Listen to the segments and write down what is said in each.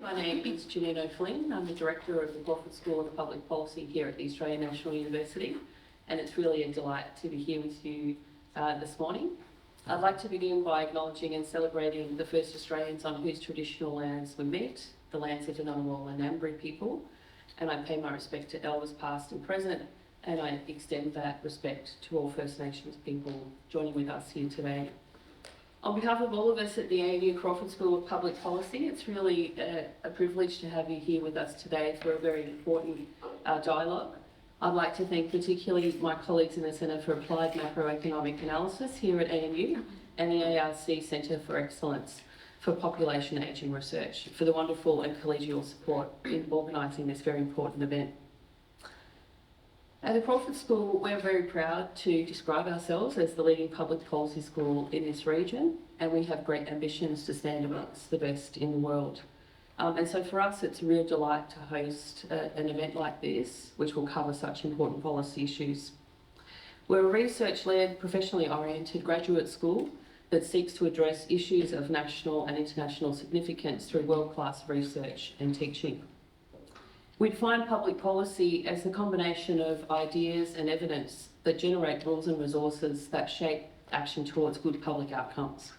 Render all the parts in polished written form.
My name is Janine. I'm the Director of the Crawford School of Public Policy here at the Australian National University, and it's really a delight to be here with you this morning. I'd like to begin by acknowledging and celebrating the first Australians on whose traditional lands we meet, the lands of the Ngunnawal and Ngambri people, and I pay my respect to elders past and present, and I extend that respect to all First Nations people joining with us here today. On behalf of all of us at the ANU Crawford School of Public Policy, it's really a privilege to have you here with us today for a very important dialogue. I'd like to thank particularly my colleagues in the Centre for Applied Macroeconomic Analysis here at ANU and the ARC Centre for Excellence for Population Ageing Research for the wonderful and collegial support in organising this very important event. At the Crawford School, we're very proud to describe ourselves as the leading public policy school in this region, and we have great ambitions to stand amongst the best in the world. And so for us, it's a real delight to host an event like this, which will cover such important policy issues. We're a research-led, professionally oriented graduate school that seeks to address issues of national and international significance through world-class research and teaching. We define public policy as the combination of ideas and evidence that generate rules and resources that shape action towards good public outcomes.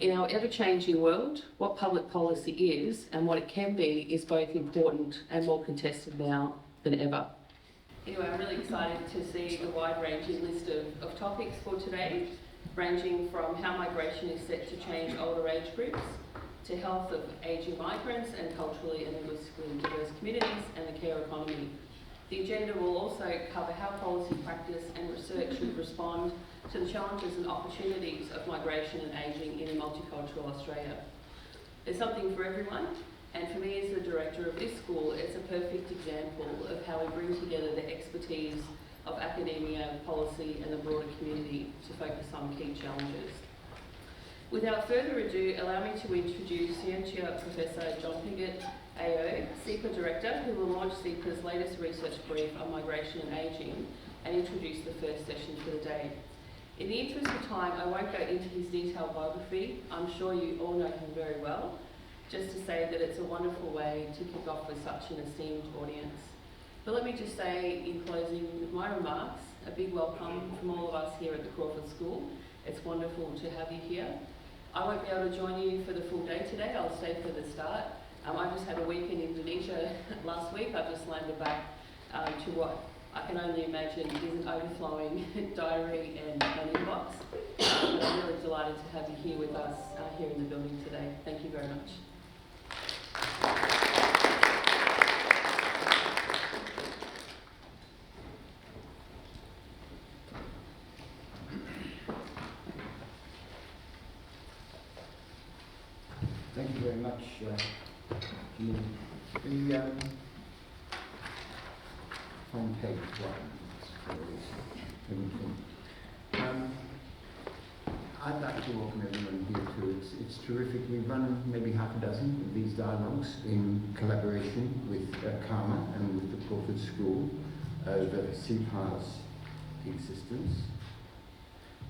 In our ever-changing world, what public policy is and what it can be is both important and more contested now than ever. Anyway, I'm really excited to see the wide-ranging list of topics for today, ranging from how migration is set to change older age groups, to health of ageing migrants and culturally and linguistically diverse communities, and the care economy. The agenda will also cover how policy practice and research should respond to the challenges and opportunities of migration and ageing in a multicultural Australia. There's something for everyone, and for me as the director of this school, it's a perfect example of how we bring together the expertise of academia, policy and the broader community to focus on key challenges. Without further ado, allow me to introduce Scientia Professor John Piggott, AO, CEPAR Director, who will launch CEPAR's latest research brief on migration and ageing and introduce the first session for the day. In the interest of time, I won't go into his detailed biography. I'm sure you all know him very well, just to say that it's a wonderful way to kick off with such an esteemed audience. But let me just say, in closing with my remarks, a big welcome from all of us here at the Crawford School. It's wonderful to have you here. I won't be able to join you for the full day today. I'll stay for the start. I just had a week in Indonesia last week. I've just landed back to what I can only imagine is an overflowing diary and inbox. But I'm really delighted to have you here with us here in the building today. Thank you very much. Thank you very much, Janine. On page one, I'd like to welcome everyone here too. It's terrific. We've run maybe half a dozen of these dialogues in collaboration with CAMA and with the Crawford School over CEPAR's existence.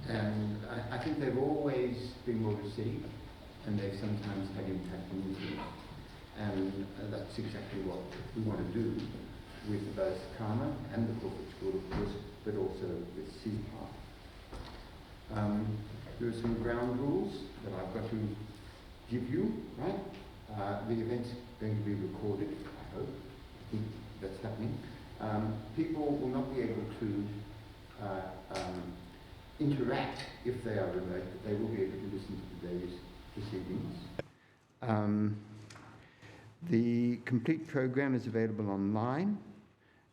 And I think they've always been well received, and they've sometimes had impact on meetings. And that's exactly what we want to do with both CAMA and the Crawford School, of course, but also with CEPAR. There are some ground rules that I've got to give you, right? The event's going to be recorded, I hope. I think that's happening. People will not be able to interact if they are remote, but they will be able to listen to today's proceedings. The complete program is available online.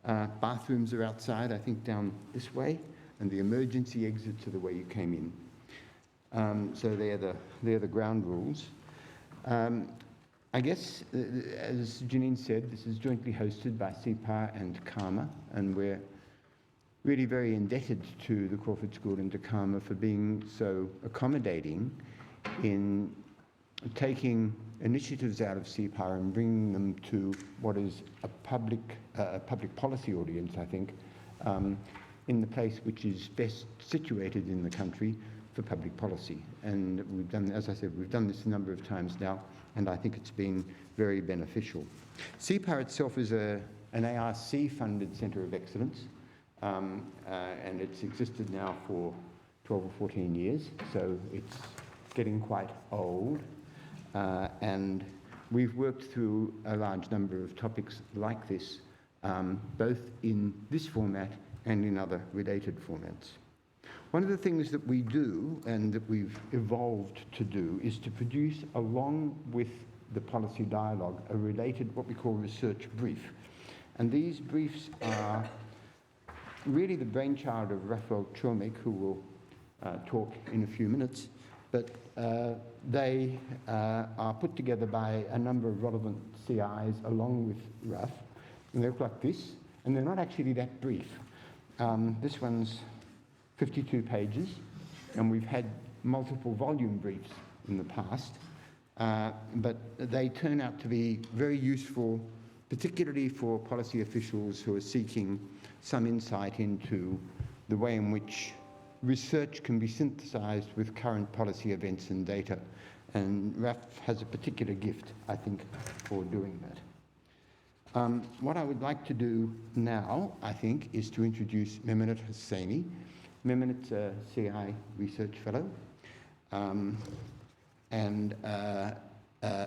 Bathrooms are outside, I think down this way, and the emergency exits are the way you came in. So they're the ground rules. I guess, as Janine said, this is jointly hosted by CEPAR and CAMA, and we're really very indebted to the Crawford School and to CAMA for being so accommodating in taking initiatives out of CEPAR and bringing them to what is a public policy audience, I think, in the place which is best situated in the country for public policy. And we've done, as I said, we've done this a number of times now, and I think it's been very beneficial. CEPAR itself is an ARC-funded Centre of Excellence, and it's existed now for 12 or 14 years, so it's getting quite old. And we've worked through a large number of topics like this, both in this format and in other related formats. One of the things that we do, and that we've evolved to do, is to produce, along with the policy dialogue, a related, what we call research brief. And these briefs are really the brainchild of Rafal Chomik, who will talk in a few minutes, but they are put together by a number of relevant CIs along with Raf, and they look like this, and they're not actually that brief. This one's 52 pages, and we've had multiple volume briefs in the past, but they turn out to be very useful, particularly for policy officials who are seeking some insight into the way in which research can be synthesized with current policy events and data. And Raf has a particular gift, I think, for doing that. What I would like to do now, I think, is to introduce Meimanat Hosseini. Meimanat's a CI research fellow and a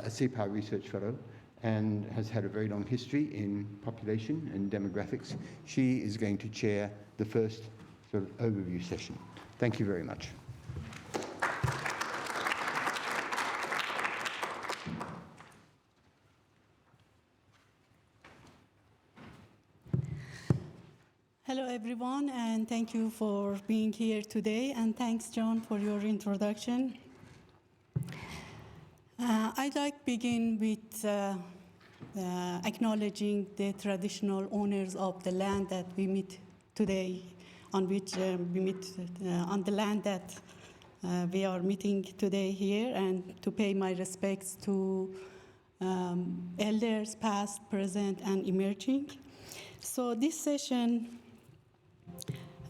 CEPAR research fellow, and has had a very long history in population and demographics. She is going to chair the first sort of overview session. Thank you very much. Hello, everyone, and thank you for being here today, and thanks, John, for your introduction. I'd like to begin with acknowledging the traditional owners of the land that we meet today, on which we meet on the land that we are meeting today here, and to pay my respects to elders past, present, and emerging. So this session,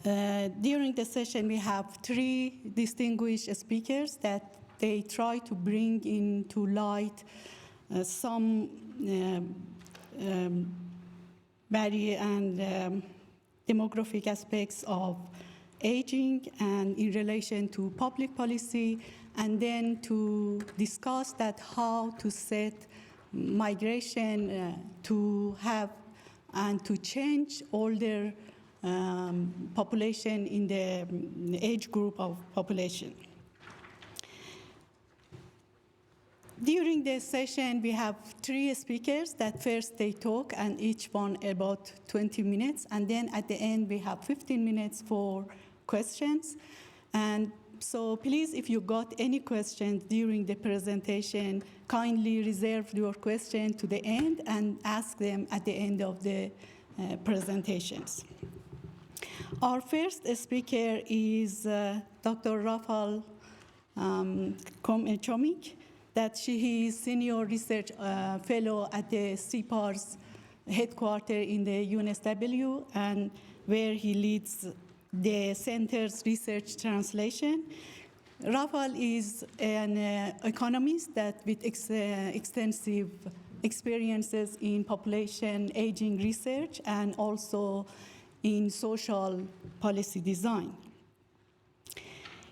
during the session, we have three distinguished speakers that they try to bring into light some barrier and demographic aspects of aging and in relation to public policy, and then to discuss that how to set migration to have and to change older population in the age group of population. During the session, we have three speakers that first they talk, and each one about 20 minutes. And then at the end, we have 15 minutes for questions. And so please, if you got any questions during the presentation, kindly reserve your question to the end and ask them at the end of the presentations. Our first speaker is Dr. Rafal Chomik, that he is Senior Research Fellow at the CEPAR's headquarters in the UNSW, and where he leads the center's research translation. Rafal is an economist that with extensive experiences in population aging research and also in social policy design.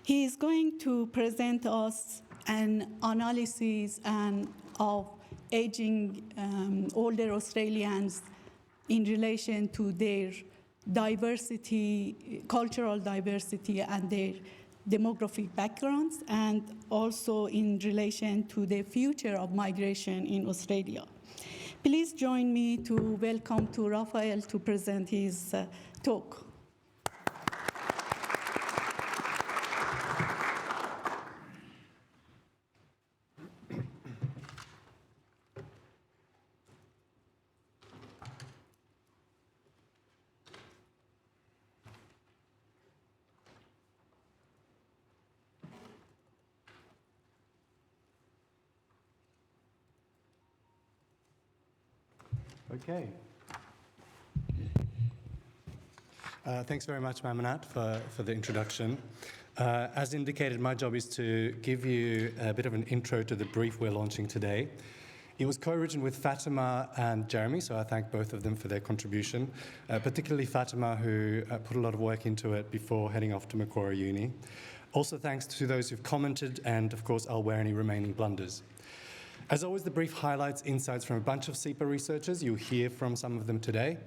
He is going to present us an analysis of aging older Australians in relation to their diversity, cultural diversity, and their demographic backgrounds, and also in relation to the future of migration in Australia. Please join me to welcome to Rafal to present his talk. Okay. Thanks very much, Meimanat, for the introduction. As indicated, my job is to give you a bit of an intro to the brief we're launching today. It was co-written with Fatima and Jeromey, so I thank both of them for their contribution, particularly Fatima, who put a lot of work into it before heading off to Macquarie Uni. Also thanks to those who've commented, and of course I'll wear any remaining blunders. As always, the brief highlights insights from a bunch of CEPAR researchers. You'll hear from some of them today.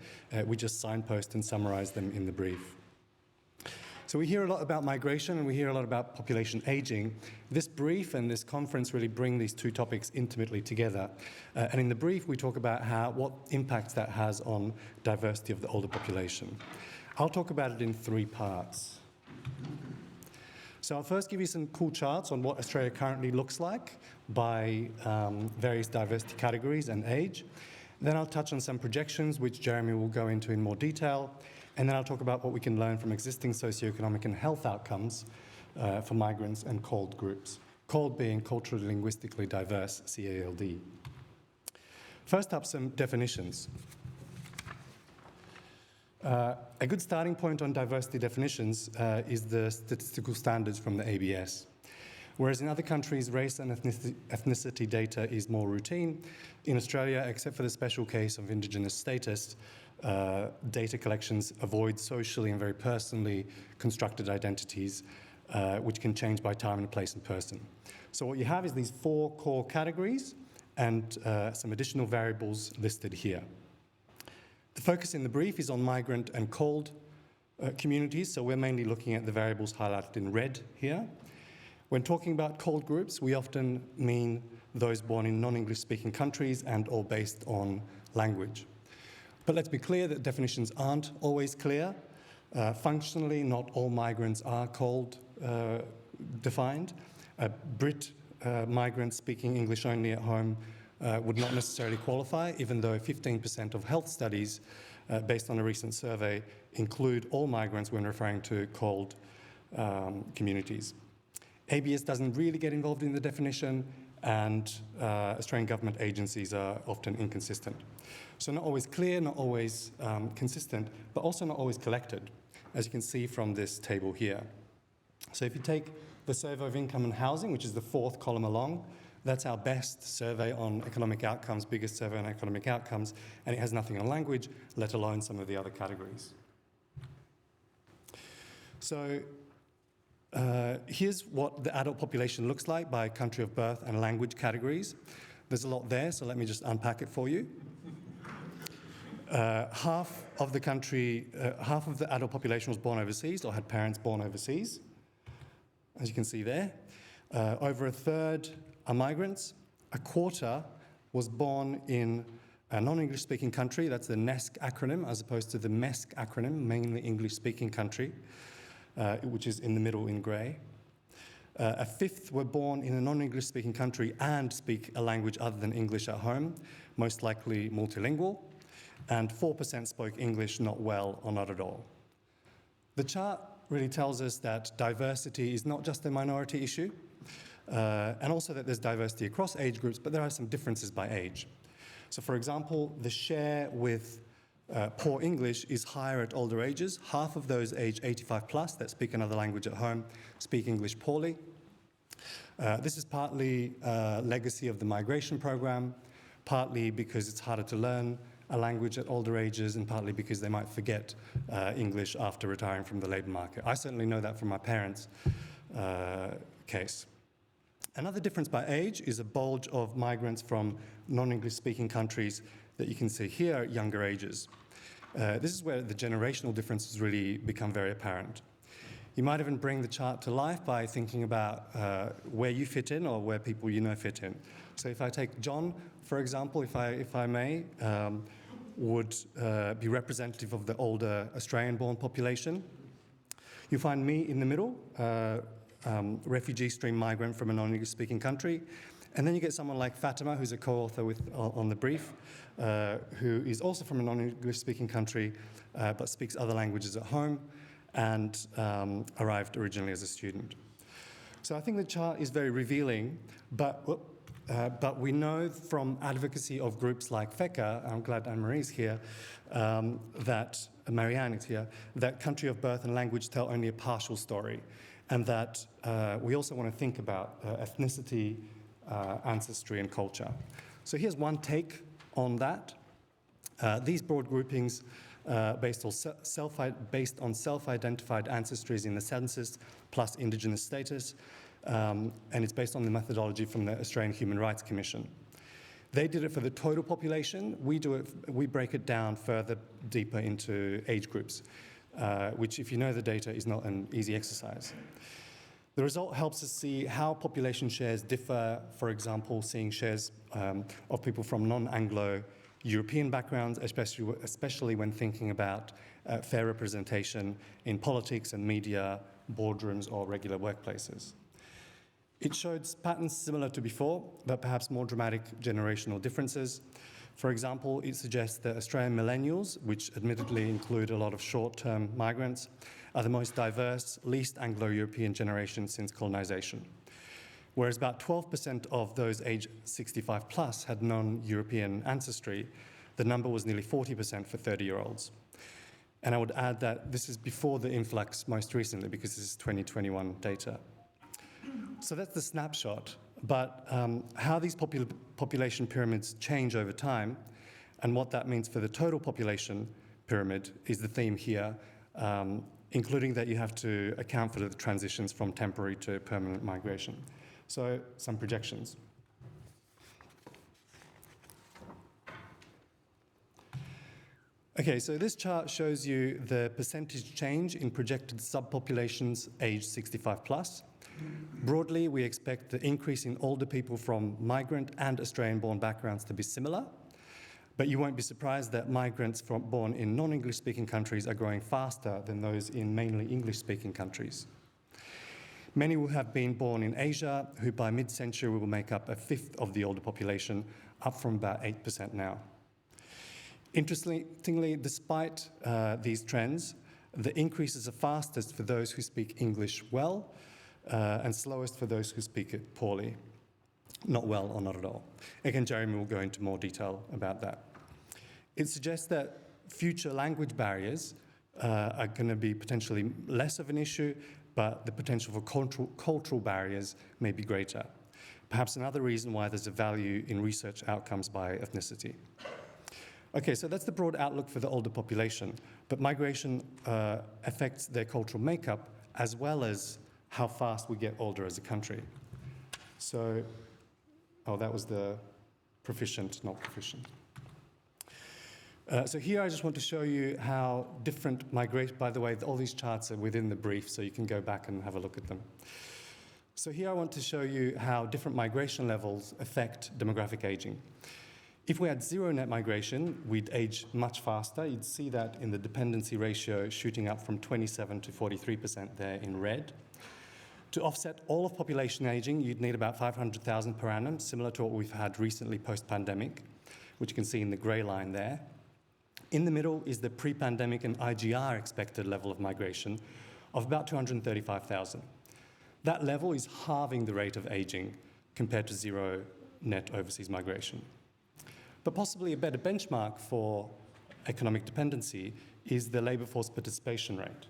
We just signpost and summarize them in the brief. So we hear a lot about migration and we hear a lot about population aging. This brief and this conference really bring these two topics intimately together. And in the brief, we talk about what impact that has on diversity of the older population. I'll talk about it in 3 parts. So I'll first give you some cool charts on what Australia currently looks like by various diversity categories and age. Then I'll touch on some projections, which Jeromey will go into in more detail. And then I'll talk about what we can learn from existing socioeconomic and health outcomes for migrants and CALD groups. CALD being culturally linguistically diverse, CALD. First up, some definitions. A good starting point on diversity definitions is the statistical standards from the ABS. Whereas in other countries, race and ethnicity data is more routine, in Australia, except for the special case of Indigenous status, data collections avoid socially and very personally constructed identities, which can change by time and place and person. So what you have is these 4 core categories and some additional variables listed here. The focus in the brief is on migrant and CALD communities, so we're mainly looking at the variables highlighted in red here. When talking about CALD groups, we often mean those born in non-English speaking countries and or based on language. But let's be clear that definitions aren't always clear. Functionally, not all migrants are CALD defined. Brit migrants speaking English only at home would not necessarily qualify, even though 15% of health studies, based on a recent survey, include all migrants when referring to CALD communities. ABS doesn't really get involved in the definition, and Australian government agencies are often inconsistent. So not always clear, not always consistent, but also not always collected, as you can see from this table here. So if you take the Survey of Income and Housing, which is the 4th column along, that's our best survey on economic outcomes, biggest survey on economic outcomes, and it has nothing on language, let alone some of the other categories. So here's what the adult population looks like by country of birth and language categories. There's a lot there, so let me just unpack it for you. Half of the adult population was born overseas or had parents born overseas, as you can see there. Over a third are migrants. A quarter was born in a non-English speaking country, that's the NESC acronym, as opposed to the MESC acronym, mainly English speaking country, which is in the middle in grey. A fifth were born in a non-English speaking country and speak a language other than English at home, most likely multilingual. And 4% spoke English not well or not at all. The chart really tells us that diversity is not just a minority issue, and also that there's diversity across age groups, but there are some differences by age. So for example, the share with poor English is higher at older ages. Half of those age 85 plus that speak another language at home speak English poorly. This is partly a legacy of the migration program, partly because it's harder to learn a language at older ages, and partly because they might forget English after retiring from the labour market. I certainly know that from my parents' case. Another difference by age is a bulge of migrants from non-English speaking countries that you can see here at younger ages. This is where the generational differences really become very apparent. You might even bring the chart to life by thinking about where you fit in or where people you know fit in. So if I take John, for example, if I may, would be representative of the older Australian-born population. You find me in the middle, refugee stream migrant from a non-English speaking country. And then you get someone like Fatima, who's a co-author on the brief, who is also from a non-English speaking country, but speaks other languages at home and arrived originally as a student. So I think the chart is very revealing, but but we know from advocacy of groups like FECA, I'm glad Anne-Marie's here, that Marianne is here, that country of birth and language tell only a partial story, and that we also want to think about ethnicity, ancestry, and culture. So here's one take on that. These broad groupings based on self-identified ancestries in the census plus Indigenous status, and it's based on the methodology from the Australian Human Rights Commission. They did it for the total population. We break it down further deeper into age groups, which, if you know the data, is not an easy exercise. The result helps us see how population shares differ, for example, seeing shares of people from non-Anglo-European backgrounds, especially when thinking about fair representation in politics and media, boardrooms, or regular workplaces. It showed patterns similar to before, but perhaps more dramatic generational differences. For example, it suggests that Australian millennials, which admittedly include a lot of short-term migrants, are the most diverse, least Anglo-European generation since colonisation. Whereas about 12% of those aged 65 plus had non-European ancestry, the number was nearly 40% for 30-year-olds. And I would add that this is before the influx most recently, because this is 2021 data. So that's the snapshot, but how these population pyramids change over time and what that means for the total population pyramid is the theme here, including that you have to account for the transitions from temporary to permanent migration. So some projections. Okay, so this chart shows you the percentage change in projected subpopulations aged 65 plus. Broadly, we expect the increase in older people from migrant and Australian-born backgrounds to be similar, but you won't be surprised that migrants born in non-English-speaking countries are growing faster than those in mainly English-speaking countries. Many will have been born in Asia, who by mid-century will make up a fifth of the older population, up from about 8% now. Interestingly, despite these trends, the increases are fastest for those who speak English well, and slowest for those who speak it poorly. Not well or not at all. Again, Jeromey will go into more detail about that. It suggests that future language barriers are going to be potentially less of an issue, but the potential for cultural barriers may be greater. Perhaps another reason why there's a value in research outcomes by ethnicity. Okay, so that's the broad outlook for the older population, but migration affects their cultural makeup as well as how fast we get older as a country. So, that was the proficient, not proficient. So here I just want to show you how different migration, by the way, all these charts are within the brief, so you can go back and have a look at them. So here I want to show you how different migration levels affect demographic aging. If we had zero net migration, we'd age much faster. You'd see that in the dependency ratio shooting up from 27 to 43% there in red. To offset all of population aging, you'd need about 500,000 per annum, similar to what we've had recently post-pandemic, which you can see in the grey line there. In the middle is the pre-pandemic and IGR expected level of migration of about 235,000. That level is halving the rate of aging compared to zero net overseas migration. But possibly a better benchmark for economic dependency is the labour force participation rate.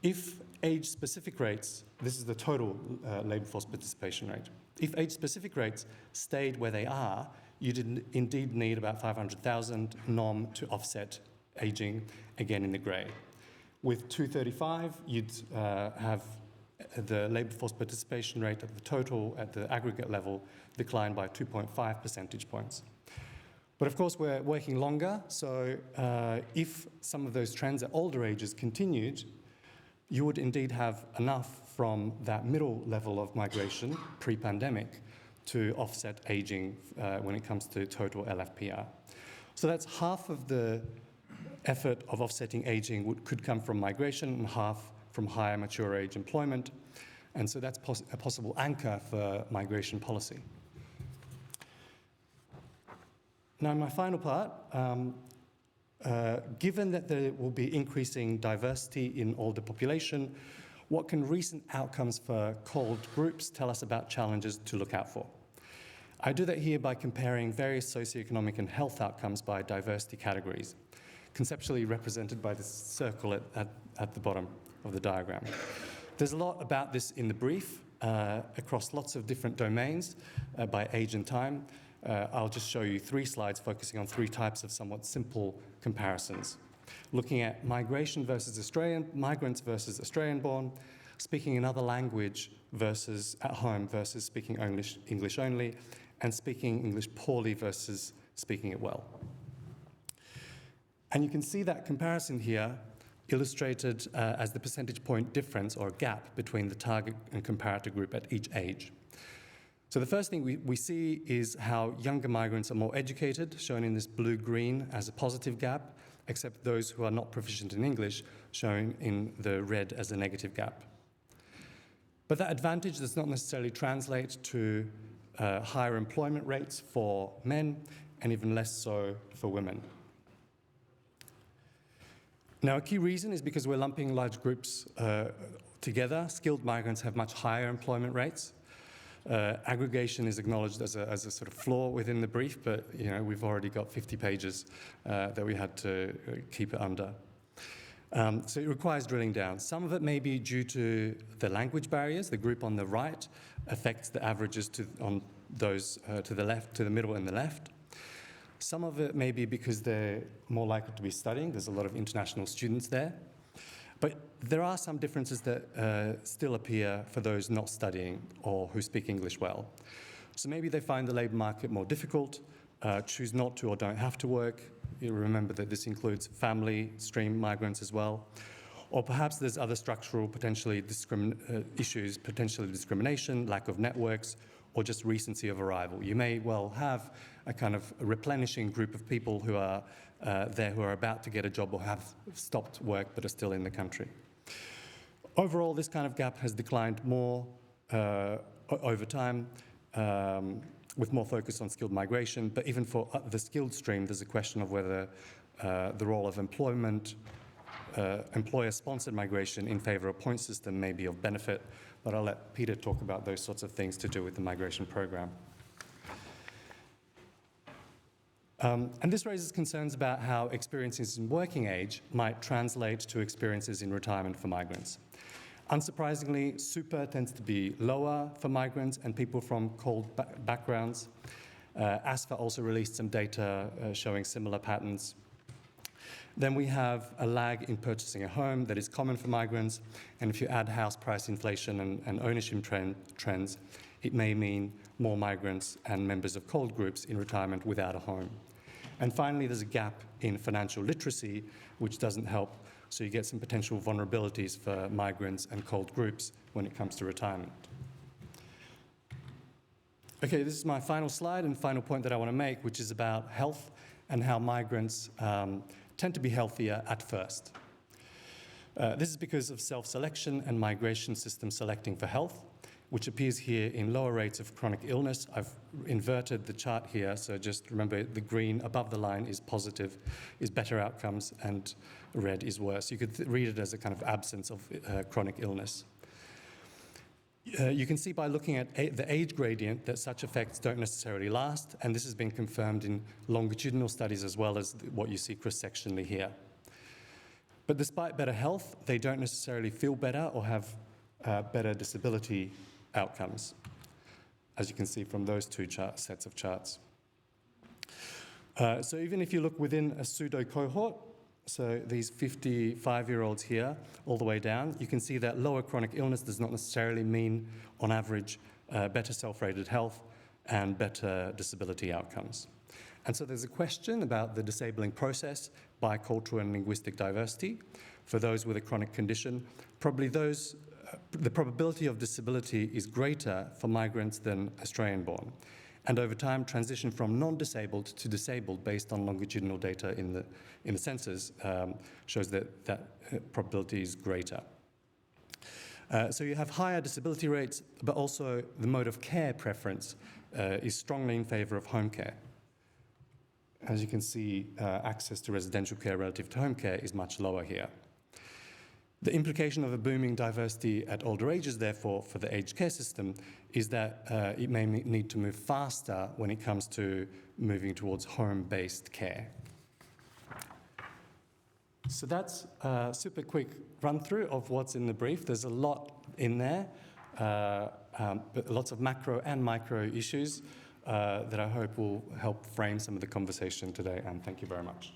If age-specific rates, this is the total labour force participation rate. If age-specific rates stayed where they are, you'd indeed need about 500,000 NOM to offset aging, again in the grey. With 235, you'd have the labour force participation rate at the total, at the aggregate level, decline by 2.5 percentage points. But of course, we're working longer, so if some of those trends at older ages continued, you would indeed have enough from that middle level of migration, pre-pandemic, to offset aging when it comes to total LFPR. So that's half of the effort of offsetting aging could come from migration and half from higher mature age employment. And so that's a possible anchor for migration policy. Now, in my final part, given that there will be increasing diversity in older population, what can recent outcomes for cohort groups tell us about challenges to look out for? I do that here by comparing various socioeconomic and health outcomes by diversity categories, conceptually represented by this circle at the bottom of the diagram. There's a lot about this in the brief, across lots of different domains by age and time. I'll just show you 3 slides focusing on 3 types of somewhat simple comparisons. Looking at migration versus migrants versus Australian-born, speaking another language versus at home versus speaking English only, and speaking English poorly versus speaking it well. And you can see that comparison here illustrated as the percentage point difference or gap between the target and comparator group at each age. So the first thing we see is how younger migrants are more educated, shown in this blue-green as a positive gap, except those who are not proficient in English, shown in the red as a negative gap. But that advantage does not necessarily translate to higher employment rates for men, and even less so for women. Now, a key reason is because we're lumping large groups together. Skilled migrants have much higher employment rates. Aggregation is acknowledged as a sort of flaw within the brief, but we've already got 50 pages that we had to keep it under. So it requires drilling down. Some of it may be due to the language barriers. The group on the right affects the averages on those to the left, to the middle and the left. Some of it may be because they're more likely to be studying. There's a lot of international students there. But there are some differences that still appear for those not studying or who speak English well. So maybe they find the labour market more difficult, choose not to or don't have to work. You remember that this includes family stream migrants as well. Or perhaps there's other structural issues, potentially discrimination, lack of networks, or just recency of arrival. You may well have a kind of replenishing group of people who are there who are about to get a job or have stopped work but are still in the country. Overall, this kind of gap has declined more over time, with more focus on skilled migration, but even for the skilled stream, there's a question of whether the role of employer-sponsored migration in favour of point system may be of benefit, but I'll let Peter talk about those sorts of things to do with the migration program. And this raises concerns about how experiences in working age might translate to experiences in retirement for migrants. Unsurprisingly, super tends to be lower for migrants and people from cold backgrounds. ASFA also released some data showing similar patterns. Then we have a lag in purchasing a home that is common for migrants, and if you add house price inflation and ownership trends, it may mean more migrants and members of cold groups in retirement without a home. And finally, there's a gap in financial literacy, which doesn't help. So you get some potential vulnerabilities for migrants and cold groups when it comes to retirement. Okay, this is my final slide and final point that I want to make, which is about health and how migrants tend to be healthier at first. This is because of self-selection and migration system selecting for health, which appears here in lower rates of chronic illness. I've inverted the chart here, so just remember the green above the line is positive, is better outcomes, and red is worse. You could read it as a kind of absence of chronic illness. You can see by looking at the age gradient that such effects don't necessarily last, and this has been confirmed in longitudinal studies as well as what you see cross-sectionally here. But despite better health, they don't necessarily feel better or have better disability outcomes, as you can see from those two sets of charts. So even if you look within a pseudo cohort, so these 55-year-olds here, all the way down, you can see that lower chronic illness does not necessarily mean, on average, better self-rated health and better disability outcomes. And so there's a question about the disabling process by cultural and linguistic diversity. For those with a chronic condition, the probability of disability is greater for migrants than Australian-born. And over time, transition from non-disabled to disabled based on longitudinal data in the census shows that probability is greater. So you have higher disability rates, but also the mode of care preference is strongly in favour of home care. As you can see, access to residential care relative to home care is much lower here. The implication of a booming diversity at older ages, therefore, for the aged care system is that it may need to move faster when it comes to moving towards home-based care. So that's a super quick run-through of what's in the brief. There's a lot in there, but lots of macro and micro issues that I hope will help frame some of the conversation today, and thank you very much.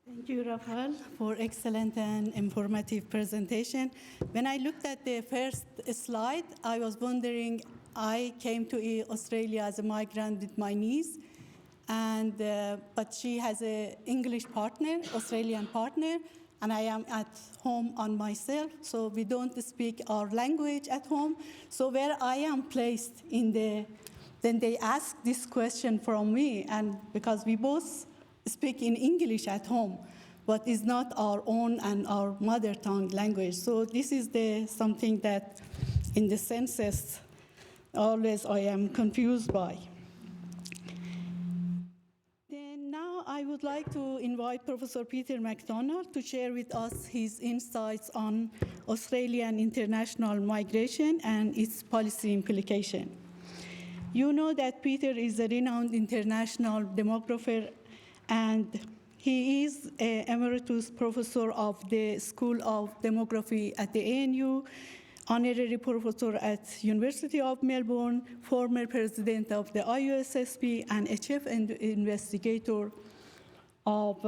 Thank you, Rafal, for excellent and informative presentation. When I looked at the first slide, I was wondering, I came to Australia as a migrant with my niece, and but she has an English partner, Australian partner, and I am at home on myself, so we don't speak our language at home. So where I am placed in the, then they ask this question from me, and because we both speak in English at home, but it's not our own and our mother tongue language. So this is something that in the census always I am confused by. Then now I would like to invite Professor Peter McDonald to share with us his insights on Australian international migration and its policy implication. You know that Peter is a renowned international demographer, and he is an emeritus professor of the School of Demography at the ANU, honorary professor at University of Melbourne, former president of the UNSW, and a chief investigator of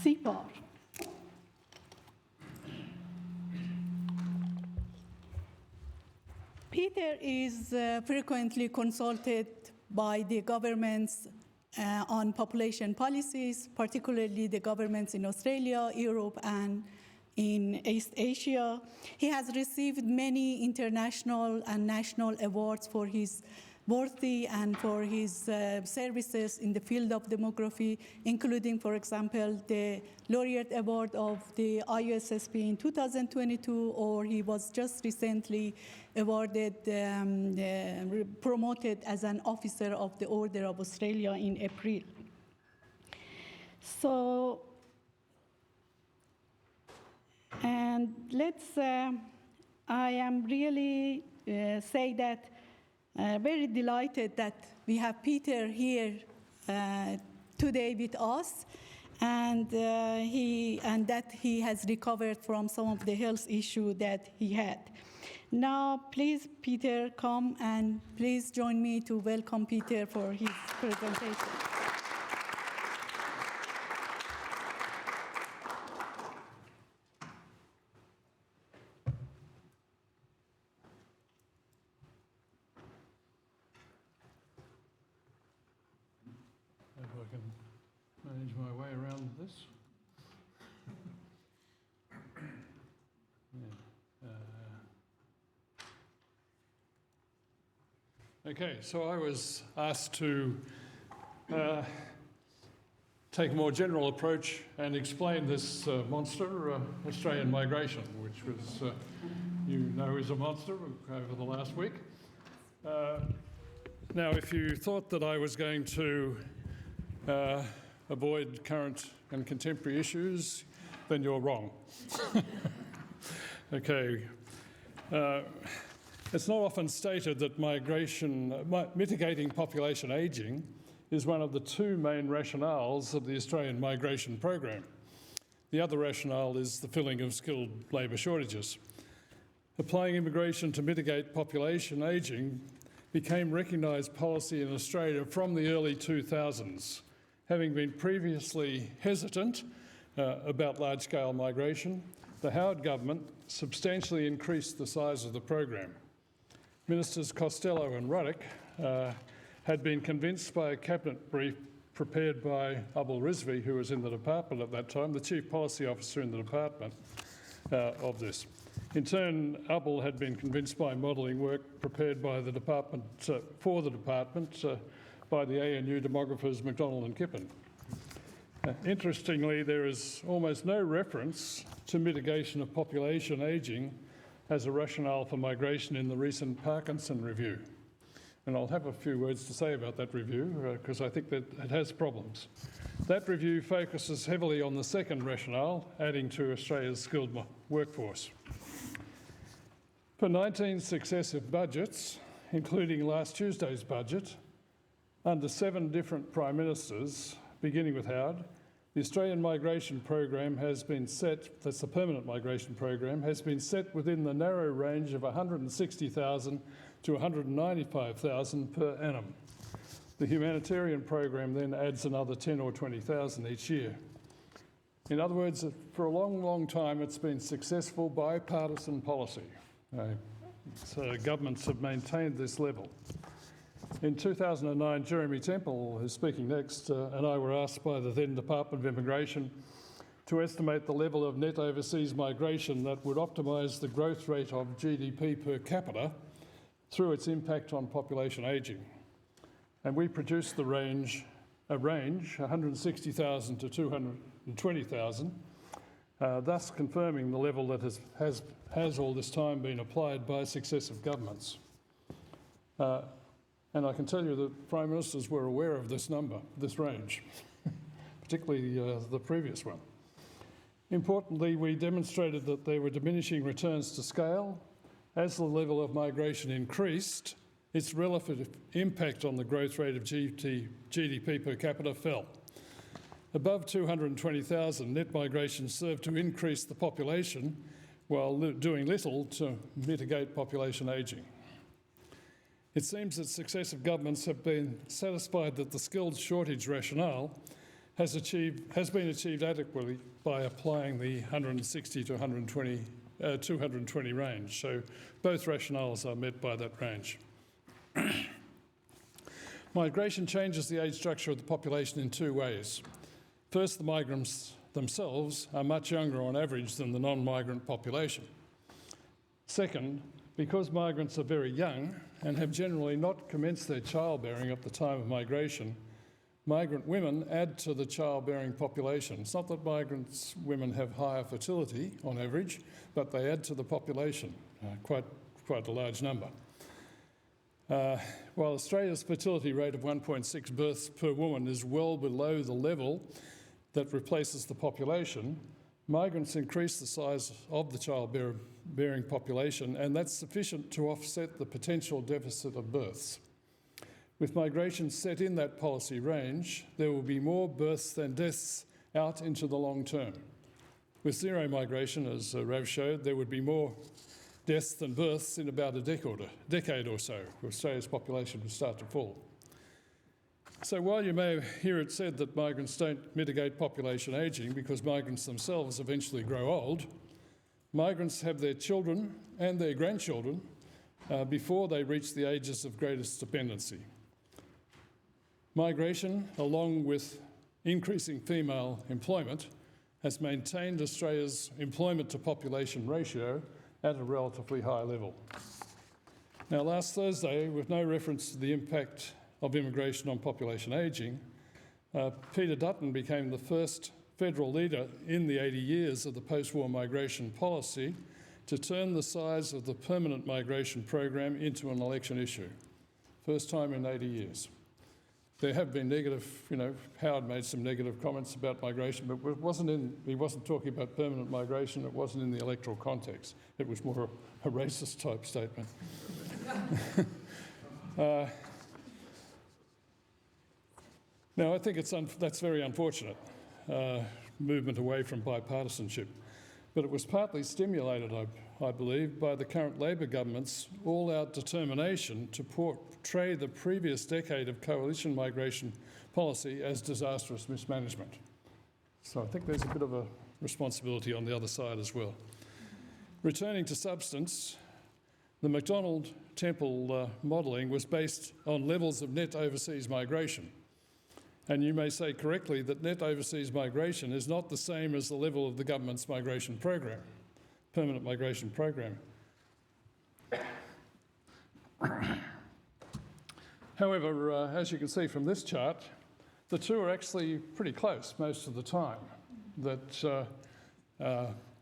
CEPAR. Peter is frequently consulted by the governments on population policies, particularly the governments in Australia, Europe, and in East Asia. He has received many international and national awards for his worthy and for his services in the field of demography, including, for example, the Laureate Award of the IUSSP in 2022, or he was just recently awarded, promoted as an officer of the Order of Australia in April. So, and let's, I am really say that very delighted that we have Peter here today with us, and that he has recovered from some of the health issue that he had. Now, please, Peter, come and please join me to welcome Peter for his presentation. If I can manage my way around this. Okay, so I was asked to take a more general approach and explain this monster, Australian migration, which was, you know, is a monster over the last week. Now, if you thought that I was going to avoid current and contemporary issues, then you're wrong. Okay. It's not often stated that mitigating population ageing is one of the two main rationales of the Australian migration program. The other rationale is the filling of skilled labour shortages. Applying immigration to mitigate population ageing became recognised policy in Australia from the early 2000s, having been previously hesitant about large-scale migration. The Howard government substantially increased the size of the program. Ministers Costello and Ruddock had been convinced by a cabinet brief prepared by Abul Rizvi, who was in the department at that time, the chief policy officer in the department of this. In turn, Abul had been convinced by modelling work prepared by the department, for the department, by the ANU demographers McDonald and Kippen. Interestingly, there is almost no reference to mitigation of population ageing as a rationale for migration in the recent Parkinson review. And I'll have a few words to say about that review because I think that it has problems. That review focuses heavily on the second rationale, adding to Australia's skilled workforce. For 19 successive budgets, including last Tuesday's budget, under 7 different Prime Ministers, beginning with Howard, the Australian migration program has been set, that's the permanent migration program, has been set within the narrow range of 160,000 to 195,000 per annum. The humanitarian program then adds another 10 or 20,000 each year. In other words, for a long, long time, it's been successful bipartisan policy. So governments have maintained this level. In 2009, Jeromey Temple, who's speaking next, and I were asked by the then Department of Immigration to estimate the level of net overseas migration that would optimise the growth rate of GDP per capita through its impact on population ageing. And we produced a range, 160,000 to 220,000, thus confirming the level that has all this time been applied by successive governments. And I can tell you that Prime Ministers were aware of this number, this range, particularly the previous one. Importantly, we demonstrated that there were diminishing returns to scale. As the level of migration increased, its relative impact on the growth rate of GDP per capita fell. Above 220,000, net migration served to increase the population while doing little to mitigate population ageing. It seems that successive governments have been satisfied that the skilled shortage rationale has been achieved adequately by applying the 160 to 220 range. So both rationales are met by that range. Migration changes the age structure of the population in 2 ways. First, the migrants themselves are much younger on average than the non-migrant population. Second, because migrants are very young and have generally not commenced their childbearing at the time of migration, migrant women add to the childbearing population. It's not that migrant women have higher fertility on average, but they add to the population, quite a large number. While Australia's fertility rate of 1.6 births per woman is well below the level that replaces the population, migrants increase the size of the childbearing population, and that's sufficient to offset the potential deficit of births. With migration set in that policy range, there will be more births than deaths out into the long term. With zero migration, as Rav showed, there would be more deaths than births in about a decade or so. Australia's population would start to fall. So while you may hear it said that migrants don't mitigate population ageing because migrants themselves eventually grow old, migrants have their children and their grandchildren before they reach the ages of greatest dependency. Migration, along with increasing female employment, has maintained Australia's employment to population ratio at a relatively high level. Now, last Thursday, with no reference to the impact of immigration on population ageing, Peter Dutton became the first federal leader in the 80 years of the post-war migration policy to turn the size of the permanent migration program into an election issue. First time in 80 years. There have been negative, Howard made some negative comments about migration, but he wasn't talking about permanent migration, it wasn't in the electoral context. It was more a racist type statement. Now, I think that's very unfortunate, movement away from bipartisanship. But it was partly stimulated, I believe, by the current Labor government's all-out determination to portray the previous decade of coalition migration policy as disastrous mismanagement. So I think there's a bit of a responsibility on the other side as well. Returning to substance, the McDonald Temple modelling was based on levels of net overseas migration. And you may say correctly that net overseas migration is not the same as the level of the government's migration program, permanent migration program. However, as you can see from this chart, the two are actually pretty close most of the time. That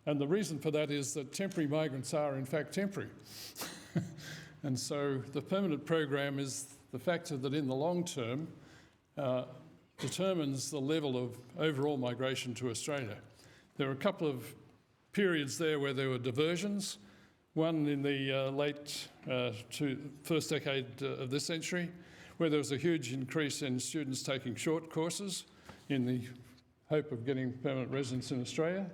And the reason for that is that temporary migrants are in fact temporary. And so the permanent program is the factor that in the long term determines the level of overall migration to Australia. There are a couple of periods there where there were diversions, one in the first decade of this century, where there was a huge increase in students taking short courses in the hope of getting permanent residence in Australia.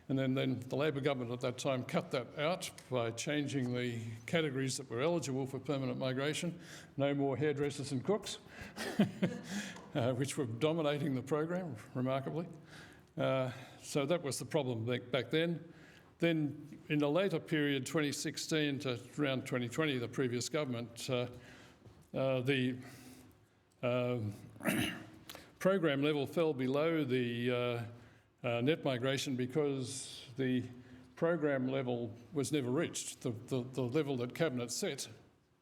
And then the Labor government at that time cut that out by changing the categories that were eligible for permanent migration. No more hairdressers and cooks, which were dominating the program, remarkably. So that was the problem back then. Then in the later period, 2016 to around 2020, the previous government, the program level fell below the net migration because the program level was never reached. The level that Cabinet set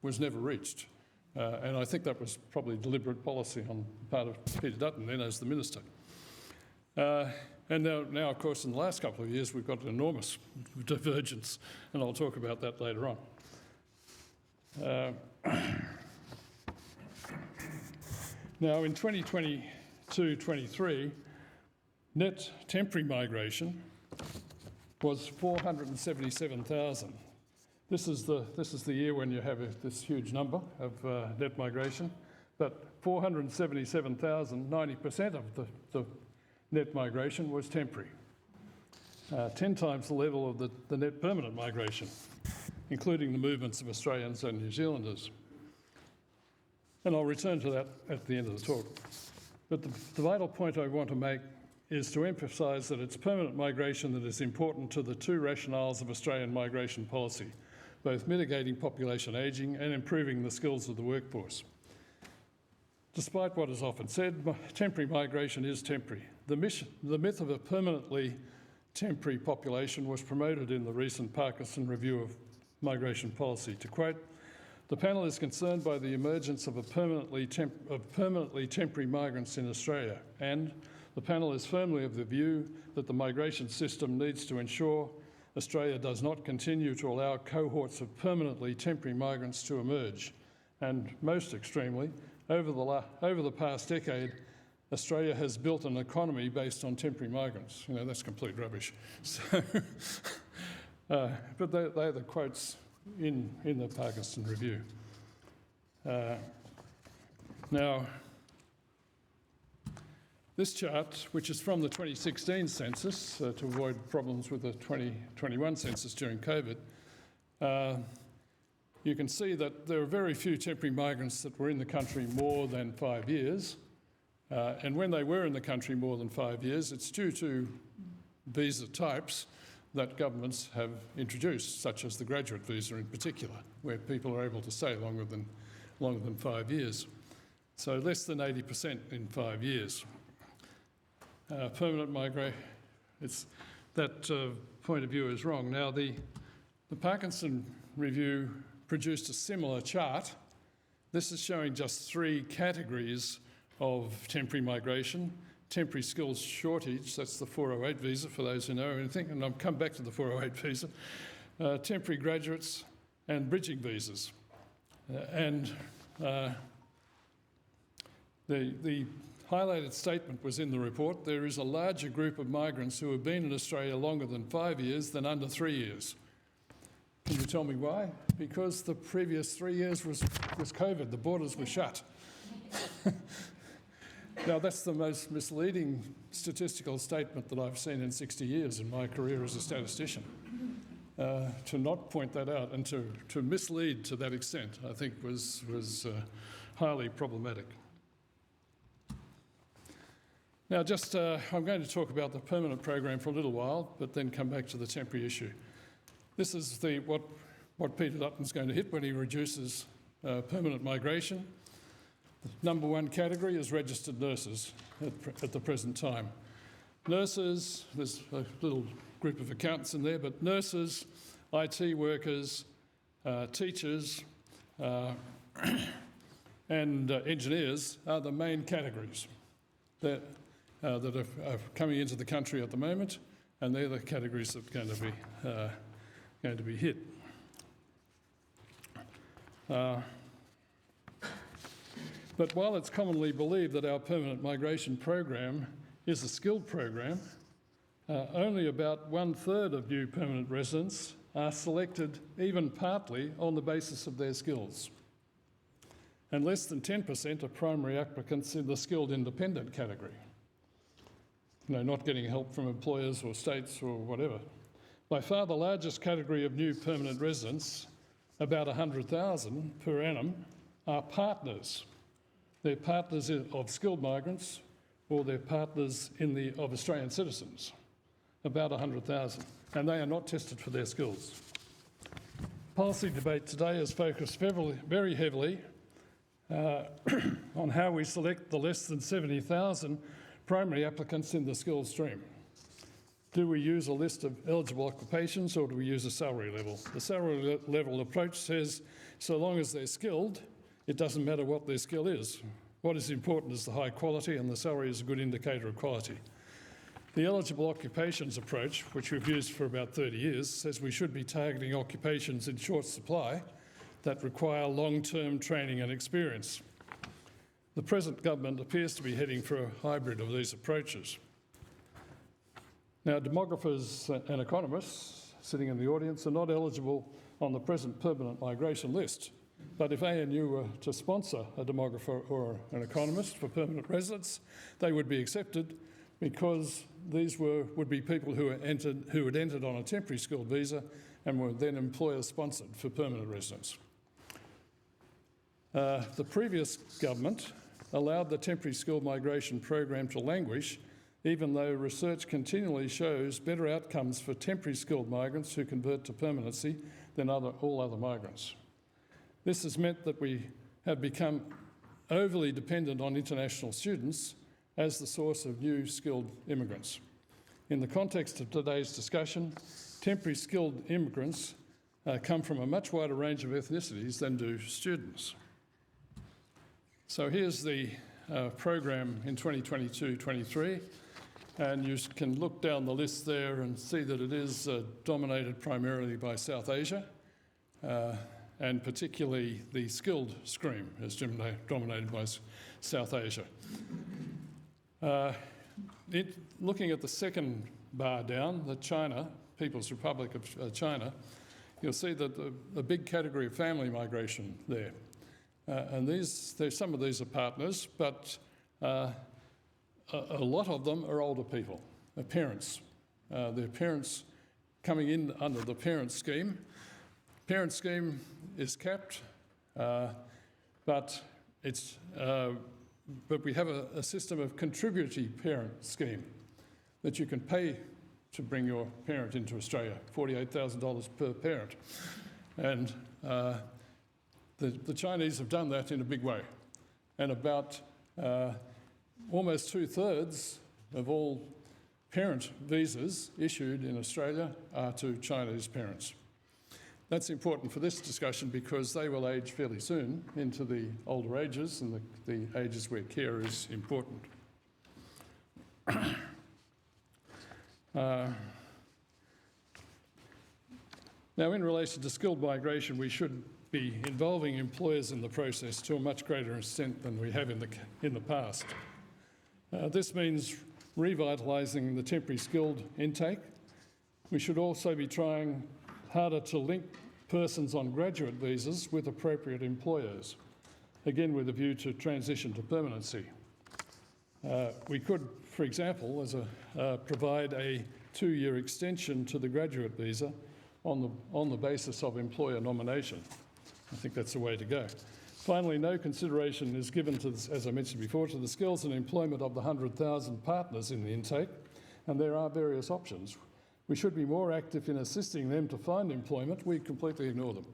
was never reached. And I think that was probably deliberate policy on the part of Peter Dutton then as the Minister. And now, of course, in the last couple of years, we've got an enormous divergence, and I'll talk about that later on. Now, in 2022-23, net temporary migration was 477,000. This is the year when you have this huge number of net migration, but 477,000, 90% of the net migration was temporary. 10 times the level of the net permanent migration, including the movements of Australians and New Zealanders. And I'll return to that at the end of the talk. But the vital point I want to make is to emphasise that it's permanent migration that is important to the two rationales of Australian migration policy, both mitigating population ageing and improving the skills of the workforce. Despite what is often said, temporary migration is temporary. The myth of a permanently temporary population was promoted in the recent Parkinson Review of Migration Policy. To quote, "The panel is concerned by the emergence of permanently temporary migrants in Australia, and the panel is firmly of the view that the migration system needs to ensure Australia does not continue to allow cohorts of permanently temporary migrants to emerge. And most extremely, over the past decade, Australia has built an economy based on temporary migrants." You know, that's complete rubbish. So, but they're the quotes in the Parkinson Review. Now, this chart, which is from the 2016 census, to avoid problems with the 2021 census during COVID, you can see that there are very few temporary migrants that were in the country more than 5 years. And when they were in the country more than 5 years, it's due to visa types that governments have introduced, such as the graduate visa in particular, where people are able to stay longer than 5 years. So less than 80% in 5 years. Permanent migration, that point of view is wrong. Now, the Parkinson Review produced a similar chart. This is showing just 3 categories of temporary migration. Temporary skills shortage, that's the 408 visa for those who know anything, and I'll come back to the 408 visa. Temporary graduates and bridging visas. The highlighted statement was in the report. There is a larger group of migrants who have been in Australia longer than 5 years than under 3 years. Can you tell me why? Because the previous 3 years was COVID, the borders were shut. Now, that's the most misleading statistical statement that I've seen in 60 years in my career as a statistician. To not point that out and to mislead to that extent, I think was highly problematic. Now, I'm going to talk about the permanent program for a little while, but then come back to the temporary issue. This is what Peter Dutton's going to hit when he reduces permanent migration. The number 1 category is registered nurses at the present time. Nurses, there's a little group of accountants in there, but nurses, IT workers, teachers, and engineers are the main categories that are coming into the country at the moment, and they're the categories that are going to be hit. But while it's commonly believed that our permanent migration program is a skilled program, only about 1/3 of new permanent residents are selected even partly on the basis of their skills. And less than 10% are primary applicants in the skilled independent category. Not getting help from employers or states or whatever. By far the largest category of new permanent residents, about 100,000 per annum, are partners. They're partners of skilled migrants or they're partners of Australian citizens, about 100,000, and they are not tested for their skills. Policy debate today is focused very heavily on how we select the less than 70,000 primary applicants in the skills stream. Do we use a list of eligible occupations or do we use a salary level? The salary level approach says so long as they're skilled, it doesn't matter what their skill is. What is important is the high quality, and the salary is a good indicator of quality. The eligible occupations approach, which we've used for about 30 years, says we should be targeting occupations in short supply that require long-term training and experience. The present government appears to be heading for a hybrid of these approaches. Now, demographers and economists sitting in the audience are not eligible on the present permanent migration list. But if ANU were to sponsor a demographer or an economist for permanent residents, they would be accepted because these would be people who had entered on a temporary skilled visa and were then employer-sponsored for permanent residents. The previous government allowed the temporary skilled migration program to languish, even though research continually shows better outcomes for temporary skilled migrants who convert to permanency than all other migrants. This has meant that we have become overly dependent on international students as the source of new skilled immigrants. In the context of today's discussion, temporary skilled immigrants come from a much wider range of ethnicities than do students. So here's the program in 2022-23, and you can look down the list there and see that it is dominated primarily by South Asia, and particularly the skilled stream is dominated by South Asia. Looking at the second bar down, the China, People's Republic of China, you'll see that a big category of family migration there. And some of these are partners, but a lot of them are older people, parents. Their parents coming in under the parent scheme. Parent scheme is capped, but we have a system of contributory parent scheme that you can pay to bring your parent into Australia, $48,000 per parent. And the Chinese have done that in a big way. And about almost 2/3 of all parent visas issued in Australia are to Chinese parents. That's important for this discussion because they will age fairly soon into the older ages and the ages where care is important. Now, in relation to skilled migration, we should be involving employers in the process to a much greater extent than we have in the past. This means revitalising the temporary skilled intake. We should also be trying harder to link persons on graduate visas with appropriate employers, again with a view to transition to permanency. We could, for example, provide a 2-year extension to the graduate visa on the basis of employer nomination. I think that's the way to go. Finally, no consideration is given to, as I mentioned before, to the skills and employment of the 100,000 partners in the intake, and there are various options. We should be more active in assisting them to find employment. We completely ignore them.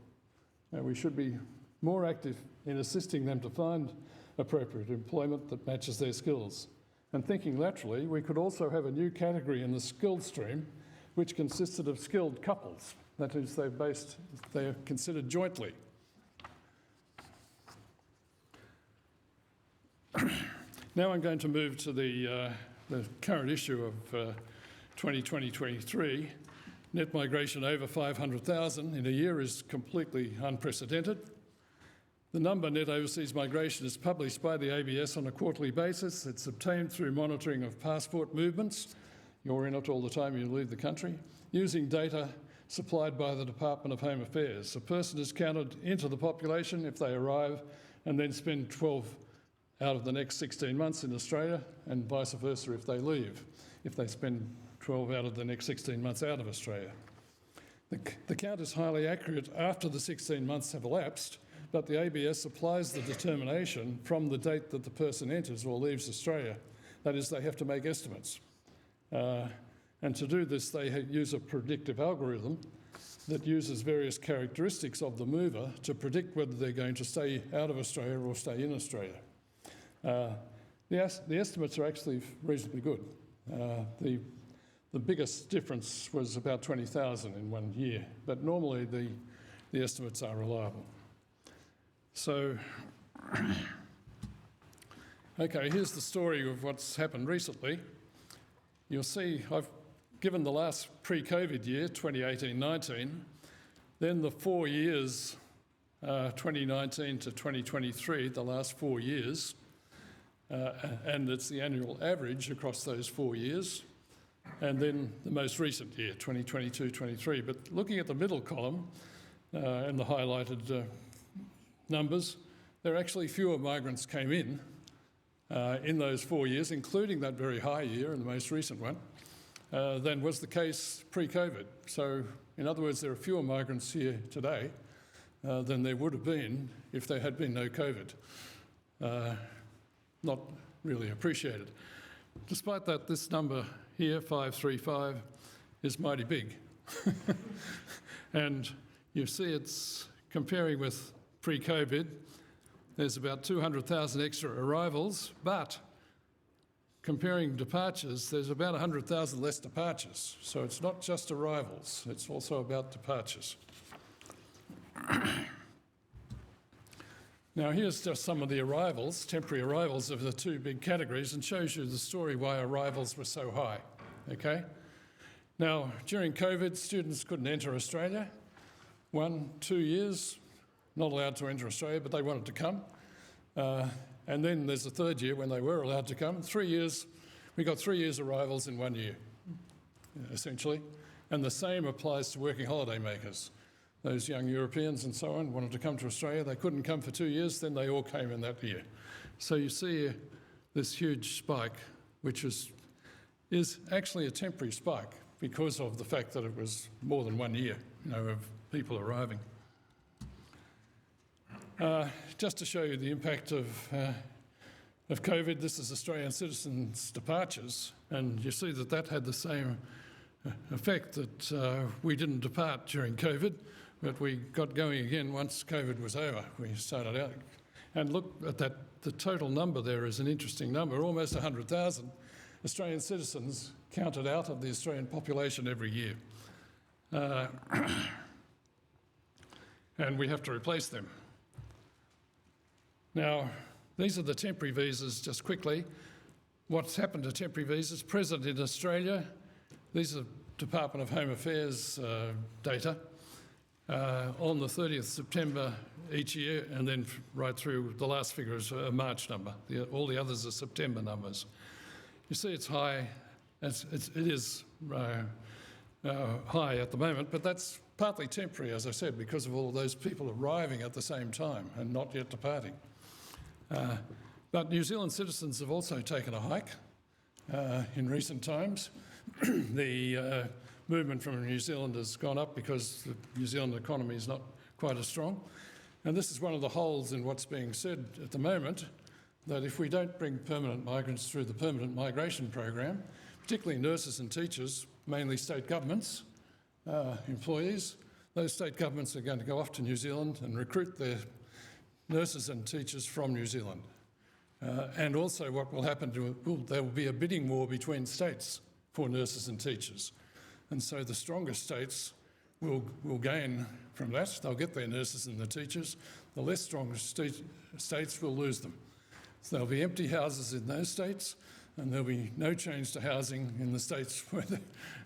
And we should be more active in assisting them to find appropriate employment that matches their skills. And thinking laterally, we could also have a new category in the skilled stream, which consisted of skilled couples. That is, they are considered jointly. Now I'm going to move to the current issue of 2020-23, net migration over 500,000 in a year is completely unprecedented. The number net overseas migration is published by the ABS on a quarterly basis. It's obtained through monitoring of passport movements. You're in it all the time you leave the country, using data supplied by the Department of Home Affairs. A person is counted into the population if they arrive and then spend 12 out of the next 16 months in Australia, and vice versa if they leave, if they spend 12 out of the next 16 months out of Australia. The count is highly accurate after the 16 months have elapsed, but the ABS applies the determination from the date that the person enters or leaves Australia. That is, they have to make estimates. And to do this, they use a predictive algorithm that uses various characteristics of the mover to predict whether they're going to stay out of Australia or stay in Australia. The estimates are actually reasonably good. The biggest difference was about 20,000 in 1 year, but normally the estimates are reliable. So, okay, here's the story of what's happened recently. You'll see I've given the last pre-COVID year, 2018-19, then the 4 years, 2019 to 2023, the last 4 years, and it's the annual average across those 4 years, and then the most recent year, 2022-23. But looking at the middle column and the highlighted numbers, there actually fewer migrants came in those 4 years, including that very high year and the most recent one, than was the case pre-COVID. So, in other words, there are fewer migrants here today than there would have been if there had been no COVID. Not really appreciated. Despite that, this number here, 535, is mighty big. And you see it's comparing with pre-COVID, there's about 200,000 extra arrivals, but comparing departures, there's about 100,000 less departures. So it's not just arrivals, it's also about departures. Now here's just some of the arrivals, temporary arrivals of the two big categories, and shows you the story why arrivals were so high, okay? Now, during COVID, students couldn't enter Australia. 1, 2 years, not allowed to enter Australia, but they wanted to come. And then there's the third year when they were allowed to come. 3 years, we got 3 years arrivals in 1 year, essentially. And the same applies to working holiday makers. Those young Europeans and so on wanted to come to Australia. They couldn't come for 2 years, then they all came in that year. So you see this huge spike, which is actually a temporary spike because of the fact that it was more than 1 year, of people arriving. Just to show you the impact of COVID, this is Australian citizens' departures, and you see that had the same effect, that we didn't depart during COVID, but we got going again once COVID was over. We started out, and look at that, the total number there is an interesting number, almost 100,000 Australian citizens counted out of the Australian population every year. And we have to replace them. Now, these are the temporary visas, just quickly. What's happened to temporary visas? Present in Australia, these are Department of Home Affairs data, on the 30th September each year, and then right through, the last figure is a March number. All the others are September numbers. You see it's high, it is high at the moment, but that's partly temporary, as I said, because of all those people arriving at the same time and not yet departing. But New Zealand citizens have also taken a hike in recent times. The movement from New Zealand has gone up because the New Zealand economy is not quite as strong. And this is one of the holes in what's being said at the moment, that if we don't bring permanent migrants through the permanent migration program, particularly nurses and teachers, mainly state governments, employees, those state governments are going to go off to New Zealand and recruit their nurses and teachers from New Zealand. And also what will happen, there will be a bidding war between states for nurses and teachers. And so the stronger states will gain from that. They'll get their nurses and the teachers. The less strong states will lose them. So there'll be empty houses in those states, and there'll be no change to housing in the states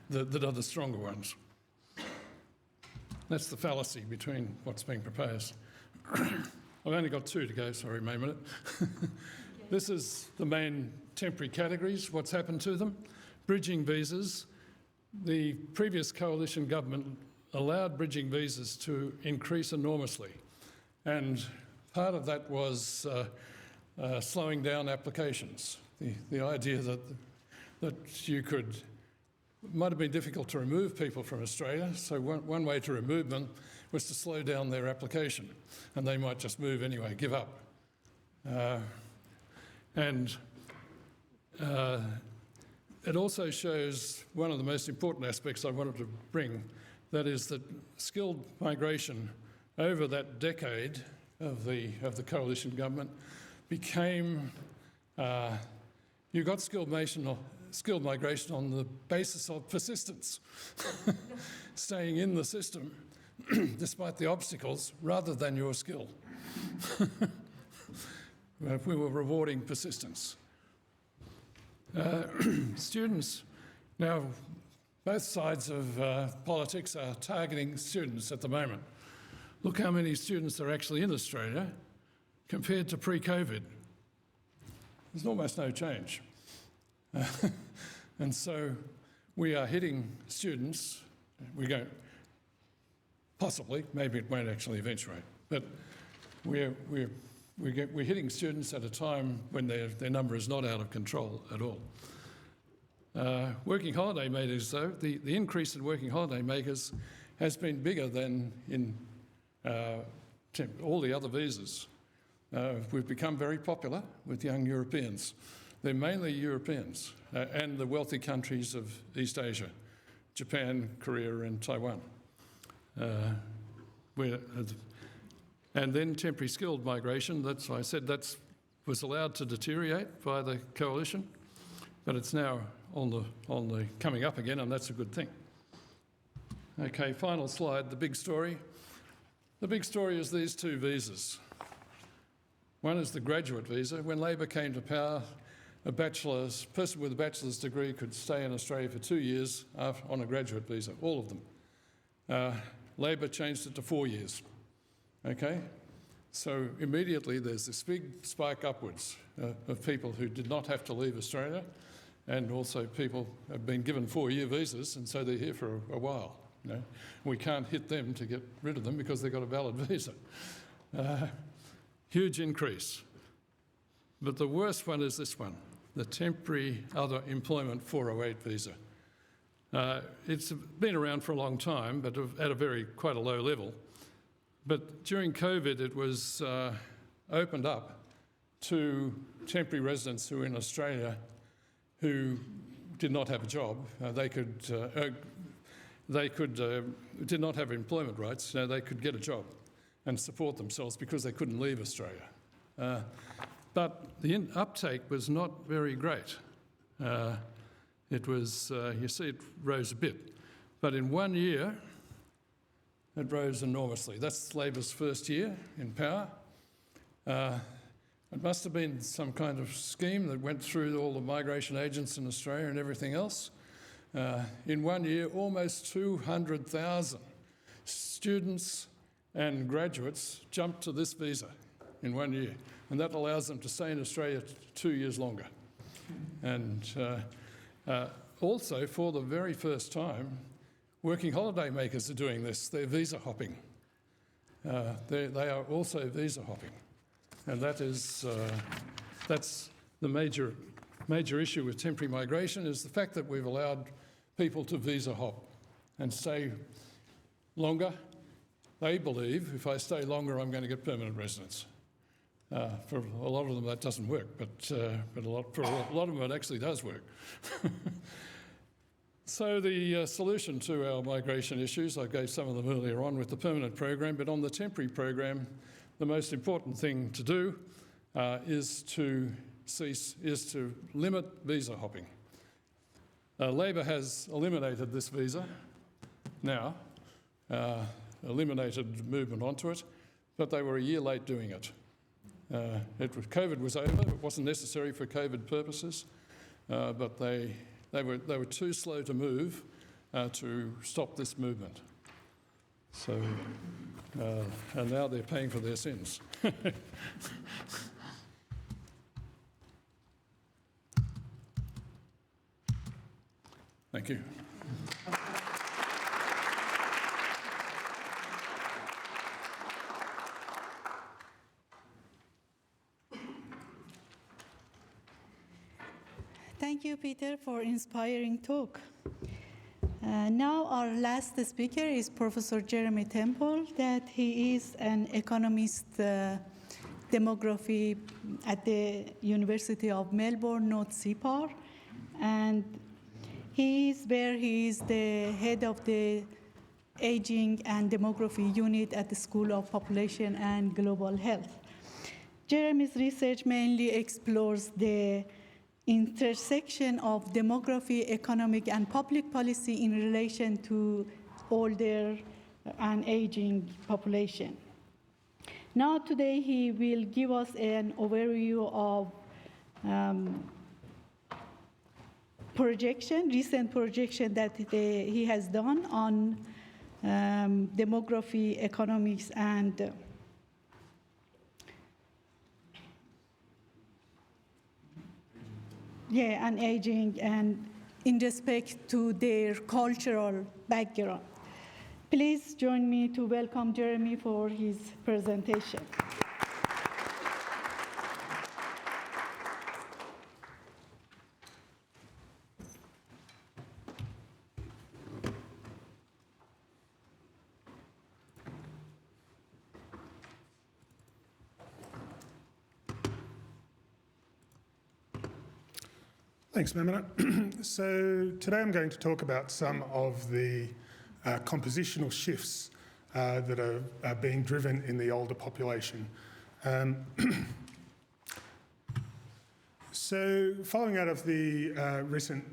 that are the stronger ones. That's the fallacy between what's being proposed. I've only got 2 to go, sorry, Meimanat. This is the main temporary categories, what's happened to them. Bridging visas. The previous coalition government allowed bridging visas to increase enormously, and part of that was slowing down applications. The idea that you could, it might have been difficult to remove people from Australia, so one way to remove them was to slow down their application, and they might just move anyway, give up. It also shows one of the most important aspects I wanted to bring, that is that skilled migration over that decade of the coalition government became, you got skilled migration on the basis of persistence, staying in the system despite the obstacles rather than your skill. We were rewarding persistence. Students, now both sides of politics are targeting students at the moment. Look how many students are actually in Australia compared to pre-COVID. There's almost no change. And so we are hitting students, we go, possibly, maybe it won't actually eventuate, but we're hitting students at a time when their number is not out of control at all. Working holiday makers, though, the increase in working holiday makers has been bigger than in all the other visas. We've become very popular with young Europeans. They're mainly Europeans and the wealthy countries of East Asia, Japan, Korea and Taiwan. And then temporary skilled migration, that's why I said that was allowed to deteriorate by the coalition, but it's now on the coming up again, and that's a good thing. Okay, final slide, the big story. The big story is these 2 visas. One is the graduate visa. When Labor came to power, a person with a bachelor's degree could stay in Australia for 2 years on a graduate visa, all of them. Labor changed it to 4 years. Okay, so immediately there's this big spike upwards of people who did not have to leave Australia, and also people have been given 4-year visas, and so they're here for a while. You know, we can't hit them to get rid of them because they've got a valid visa. Huge increase. But the worst one is this one, the temporary other employment 408 visa. It's been around for a long time, but at quite a low level. But during COVID, it was opened up to temporary residents who were in Australia who did not have a job. They did not have employment rights. So they could get a job and support themselves because they couldn't leave Australia. But the uptake was not very great. It was, you see, it rose a bit. But in 1 year, it rose enormously. That's Labor's first year in power. It must have been some kind of scheme that went through all the migration agents in Australia and everything else. In 1 year, almost 200,000 students and graduates jumped to this visa in 1 year. And that allows them to stay in Australia 2 years longer. And also, for the very first time, working holiday makers are doing this. They're visa hopping. They are also visa hopping. And that's the major issue with temporary migration, is the fact that we've allowed people to visa hop and stay longer. They believe if I stay longer, I'm going to get permanent residence. For a lot of them, that doesn't work, but for a lot of them, it actually does work. So the solution to our migration issues, I gave some of them earlier on with the permanent program, but on the temporary program, the most important thing to do is to limit visa hopping. Labor has eliminated this visa now, eliminated movement onto it, but they were a year late doing it. COVID was over, it wasn't necessary for COVID purposes. but they were too slow to move to stop this movement. So, and now they're paying for their sins. Thank you. Thank you, Peter, for inspiring talk. Now our last speaker is Professor Jeromey Temple, that he is an economist, demography at the University of Melbourne, not CEPAR, and he is the head of the Aging and Demography Unit at the School of Population and Global Health. Jeromey's research mainly explores the intersection of demography, economic, and public policy in relation to older and aging population. Now today he will give us an overview of recent projection that he has done on demography, economics, and and aging, and in respect to their cultural background. Please join me to welcome Jeromey for his presentation. Thanks, Meimanat. So today I'm going to talk about some of the compositional shifts that are being driven in the older population. So following out of the recent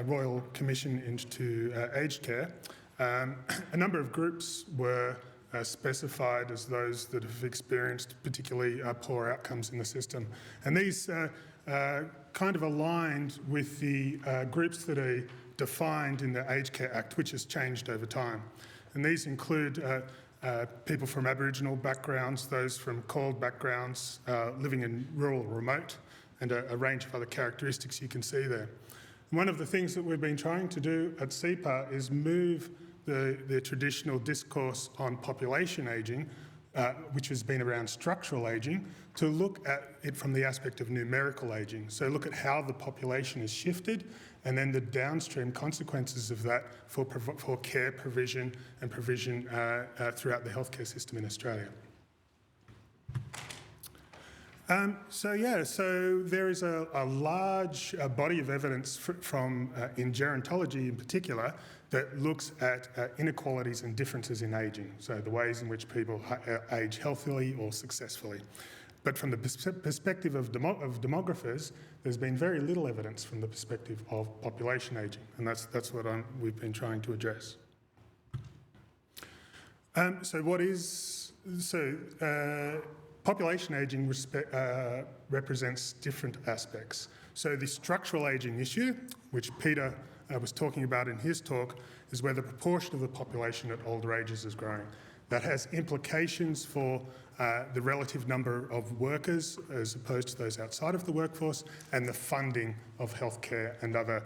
Royal Commission into aged care, a number of groups were specified as those that have experienced particularly poor outcomes in the system. And these kind of aligned with the groups that are defined in the Aged Care Act, which has changed over time. And these include people from Aboriginal backgrounds, those from CALD backgrounds, living in rural or remote, and a range of other characteristics you can see there. One of the things that we've been trying to do at CEPAR is move the traditional discourse on population ageing, which has been around structural ageing, to look at it from the aspect of numerical ageing. So look at how the population has shifted and then the downstream consequences of that for care provision and provision throughout the healthcare system in Australia. So there is a large body of evidence from in gerontology in particular that looks at inequalities and differences in ageing, so the ways in which people age healthily or successfully. But from the perspective of demographers, there's been very little evidence from the perspective of population ageing, and that's what we've been trying to address. Population ageing represents different aspects. So the structural ageing issue, which Peter was talking about in his talk, is where the proportion of the population at older ages is growing. That has implications for the relative number of workers as opposed to those outside of the workforce, and the funding of healthcare and other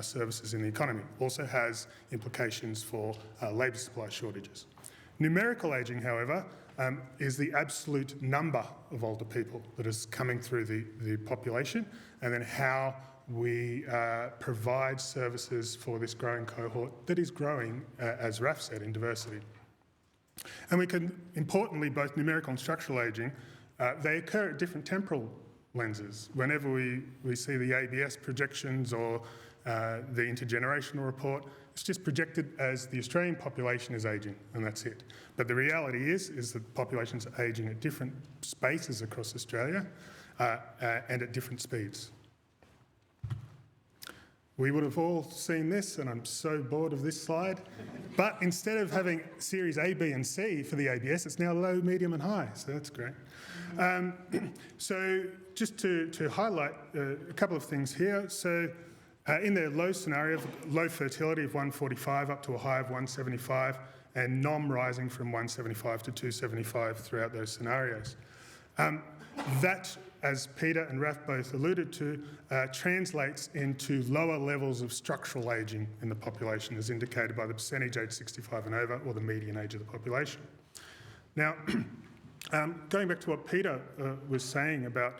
services in the economy. Also has implications for labour supply shortages. Numerical ageing, however, is the absolute number of older people that is coming through the population, and then how we provide services for this growing cohort that is growing, as Raf said, in diversity. And we can, importantly, both numerical and structural ageing, they occur at different temporal lenses. Whenever we see the ABS projections or the intergenerational report, it's just projected as the Australian population is ageing, and that's it. But the reality is that populations are ageing at different spaces across Australia and at different speeds. we would have all seen this, and I'm so bored of this slide. But instead of having series A, B and C for the ABS, it's now low, medium and high, so that's great. So just to highlight a couple of things here. So in their low scenario, low fertility of 145 up to a high of 175, and NOM rising from 175 to 275 throughout those scenarios. That, as Peter and Raf both alluded to, translates into lower levels of structural ageing in the population, as indicated by the percentage age 65 and over, or the median age of the population. Now, going back to what Peter was saying about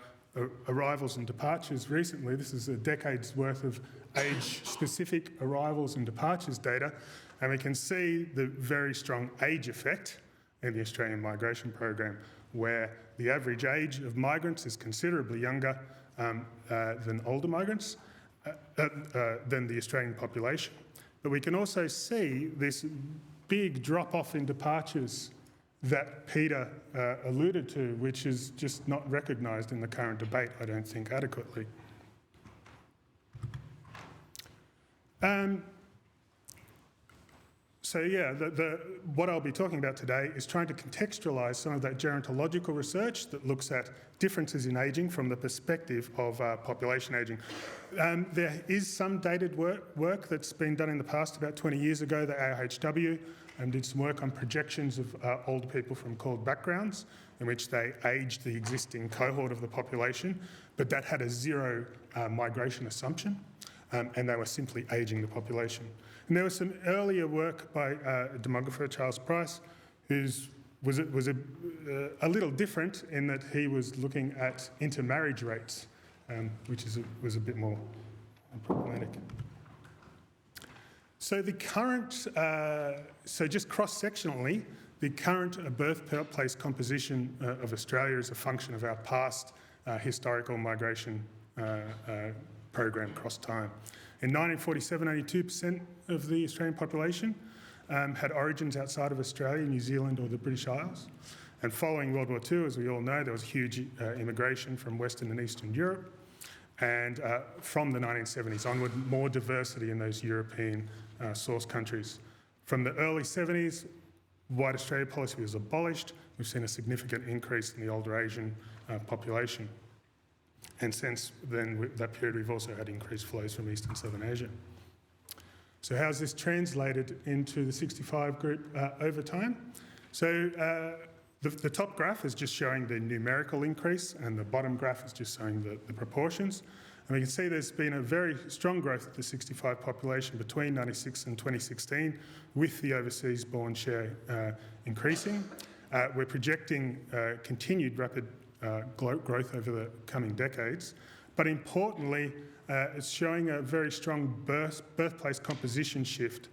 arrivals and departures recently, this is a decade's worth of age-specific arrivals and departures data, and we can see the very strong age effect in the Australian migration program, where the average age of migrants is considerably younger than older migrants, than the Australian population. But we can also see this big drop-off in departures that Peter alluded to, which is just not recognised in the current debate, I don't think, adequately. So yeah, what I'll be talking about today is trying to contextualise some of that gerontological research that looks at differences in ageing from the perspective of population ageing. There is some dated work that's been done in the past. About 20 years ago, the AIHW did some work on projections of older people from called backgrounds, in which they aged the existing cohort of the population, but that had a zero migration assumption, and they were simply ageing the population. And there was some earlier work by a demographer, Charles Price, who was a little different in that he was looking at intermarriage rates, which was a bit more problematic. So the current, so just cross-sectionally, the current birthplace composition of Australia is a function of our past historical migration program across time. In 1947, only 2% of the Australian population had origins outside of Australia, New Zealand or the British Isles. And following World War II, as we all know, there was huge immigration from Western and Eastern Europe. And from the 1970s onward, more diversity in those European source countries. From the early 70s, White Australia policy was abolished. We've seen a significant increase in the older Asian population. And since then, that period, we've also had increased flows from East and Southern Asia. So how's this translated into the 65 group over time? So the top graph is just showing the numerical increase, and the bottom graph is just showing the proportions. And we can see there's been a very strong growth of the 65 population between 96 and 2016, with the overseas born share increasing. We're projecting continued rapid growth over the coming decades. But importantly, it's showing a very strong birthplace composition shift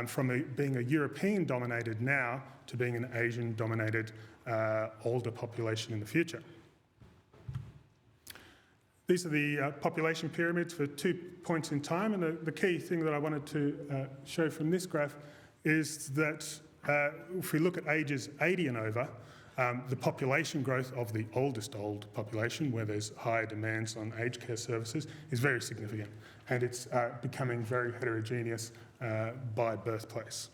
from being a European-dominated now to being an Asian-dominated older population in the future. These are the population pyramids for 2 points in time, and the key thing that I wanted to show from this graph is that if we look at ages 80 and over, the population growth of the oldest old population, where there's higher demands on aged care services, is very significant, and it's becoming very heterogeneous by birthplace.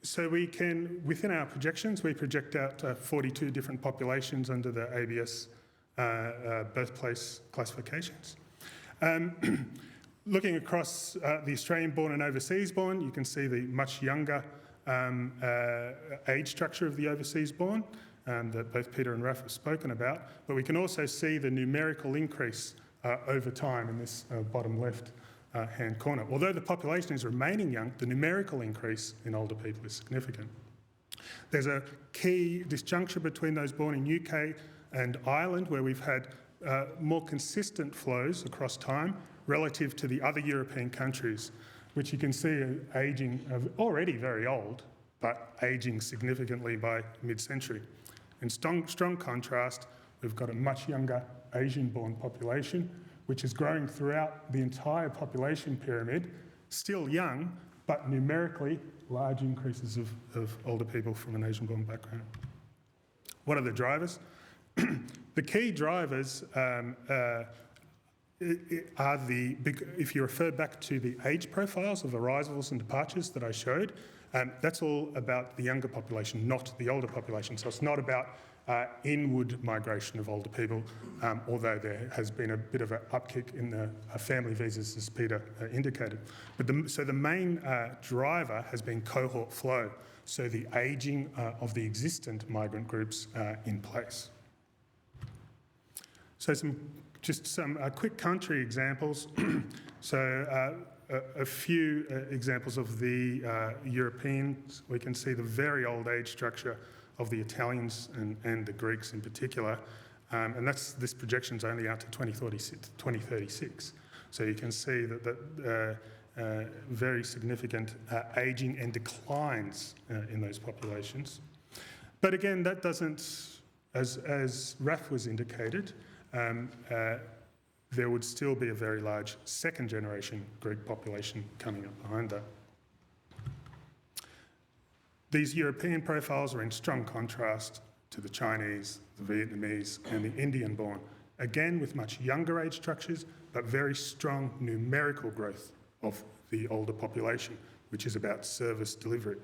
So we can, within our projections, we project out 42 different populations under the ABS birthplace classifications. Looking across the Australian-born and overseas-born, you can see the much younger age structure of the overseas-born that both Peter and Raf have spoken about, but we can also see the numerical increase over time in this bottom left hand corner. Although the population is remaining young, the numerical increase in older people is significant. There's a key disjuncture between those born in UK and Ireland, where we've had more consistent flows across time relative to the other European countries, which you can see are ageing, already very old, but ageing significantly by mid-century. In strong contrast, we've got a much younger Asian-born population, which is growing throughout the entire population pyramid, still young, but numerically large increases of older people from an Asian-born background. What are the drivers? The key drivers are if you refer back to the age profiles of arrivals and departures that I showed, that's all about the younger population, not the older population. So it's not about inward migration of older people, although there has been a bit of an upkick in the family visas, as Peter indicated. But the main driver has been cohort flow, so the ageing of the existent migrant groups in place. So some quick country examples. So a few examples of the Europeans. We can see the very old age structure of the Italians and the Greeks in particular. And this projection's only out to 2036. So you can see that very significant ageing and declines in those populations. But again, that doesn't, as Raf was indicated, there would still be a very large second generation Greek population coming up behind that. These European profiles are in strong contrast to the Chinese, the Vietnamese and the Indian born, again with much younger age structures, but very strong numerical growth of the older population, which is about service delivery.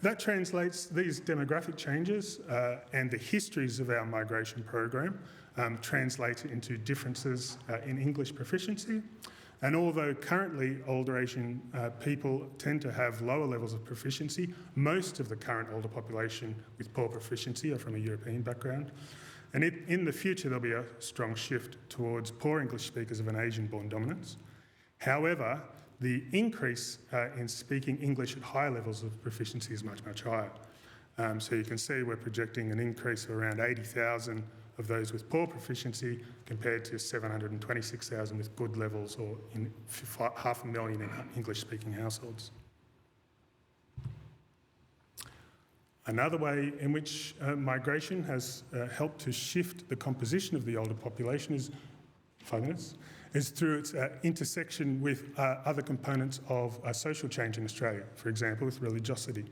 That translates these demographic changes and the histories of our migration program translate into differences in English proficiency. And although currently older Asian people tend to have lower levels of proficiency, most of the current older population with poor proficiency are from a European background. And in the future, there'll be a strong shift towards poor English speakers of an Asian-born dominance. However, the increase in speaking English at higher levels of proficiency is much, much higher. So you can see we're projecting an increase of around 80,000 of those with poor proficiency compared to 726,000 with good levels, or in 500,000 in English-speaking households. Another way in which migration has helped to shift the composition of the older population is through its intersection with other components of social change in Australia, for example, with religiosity.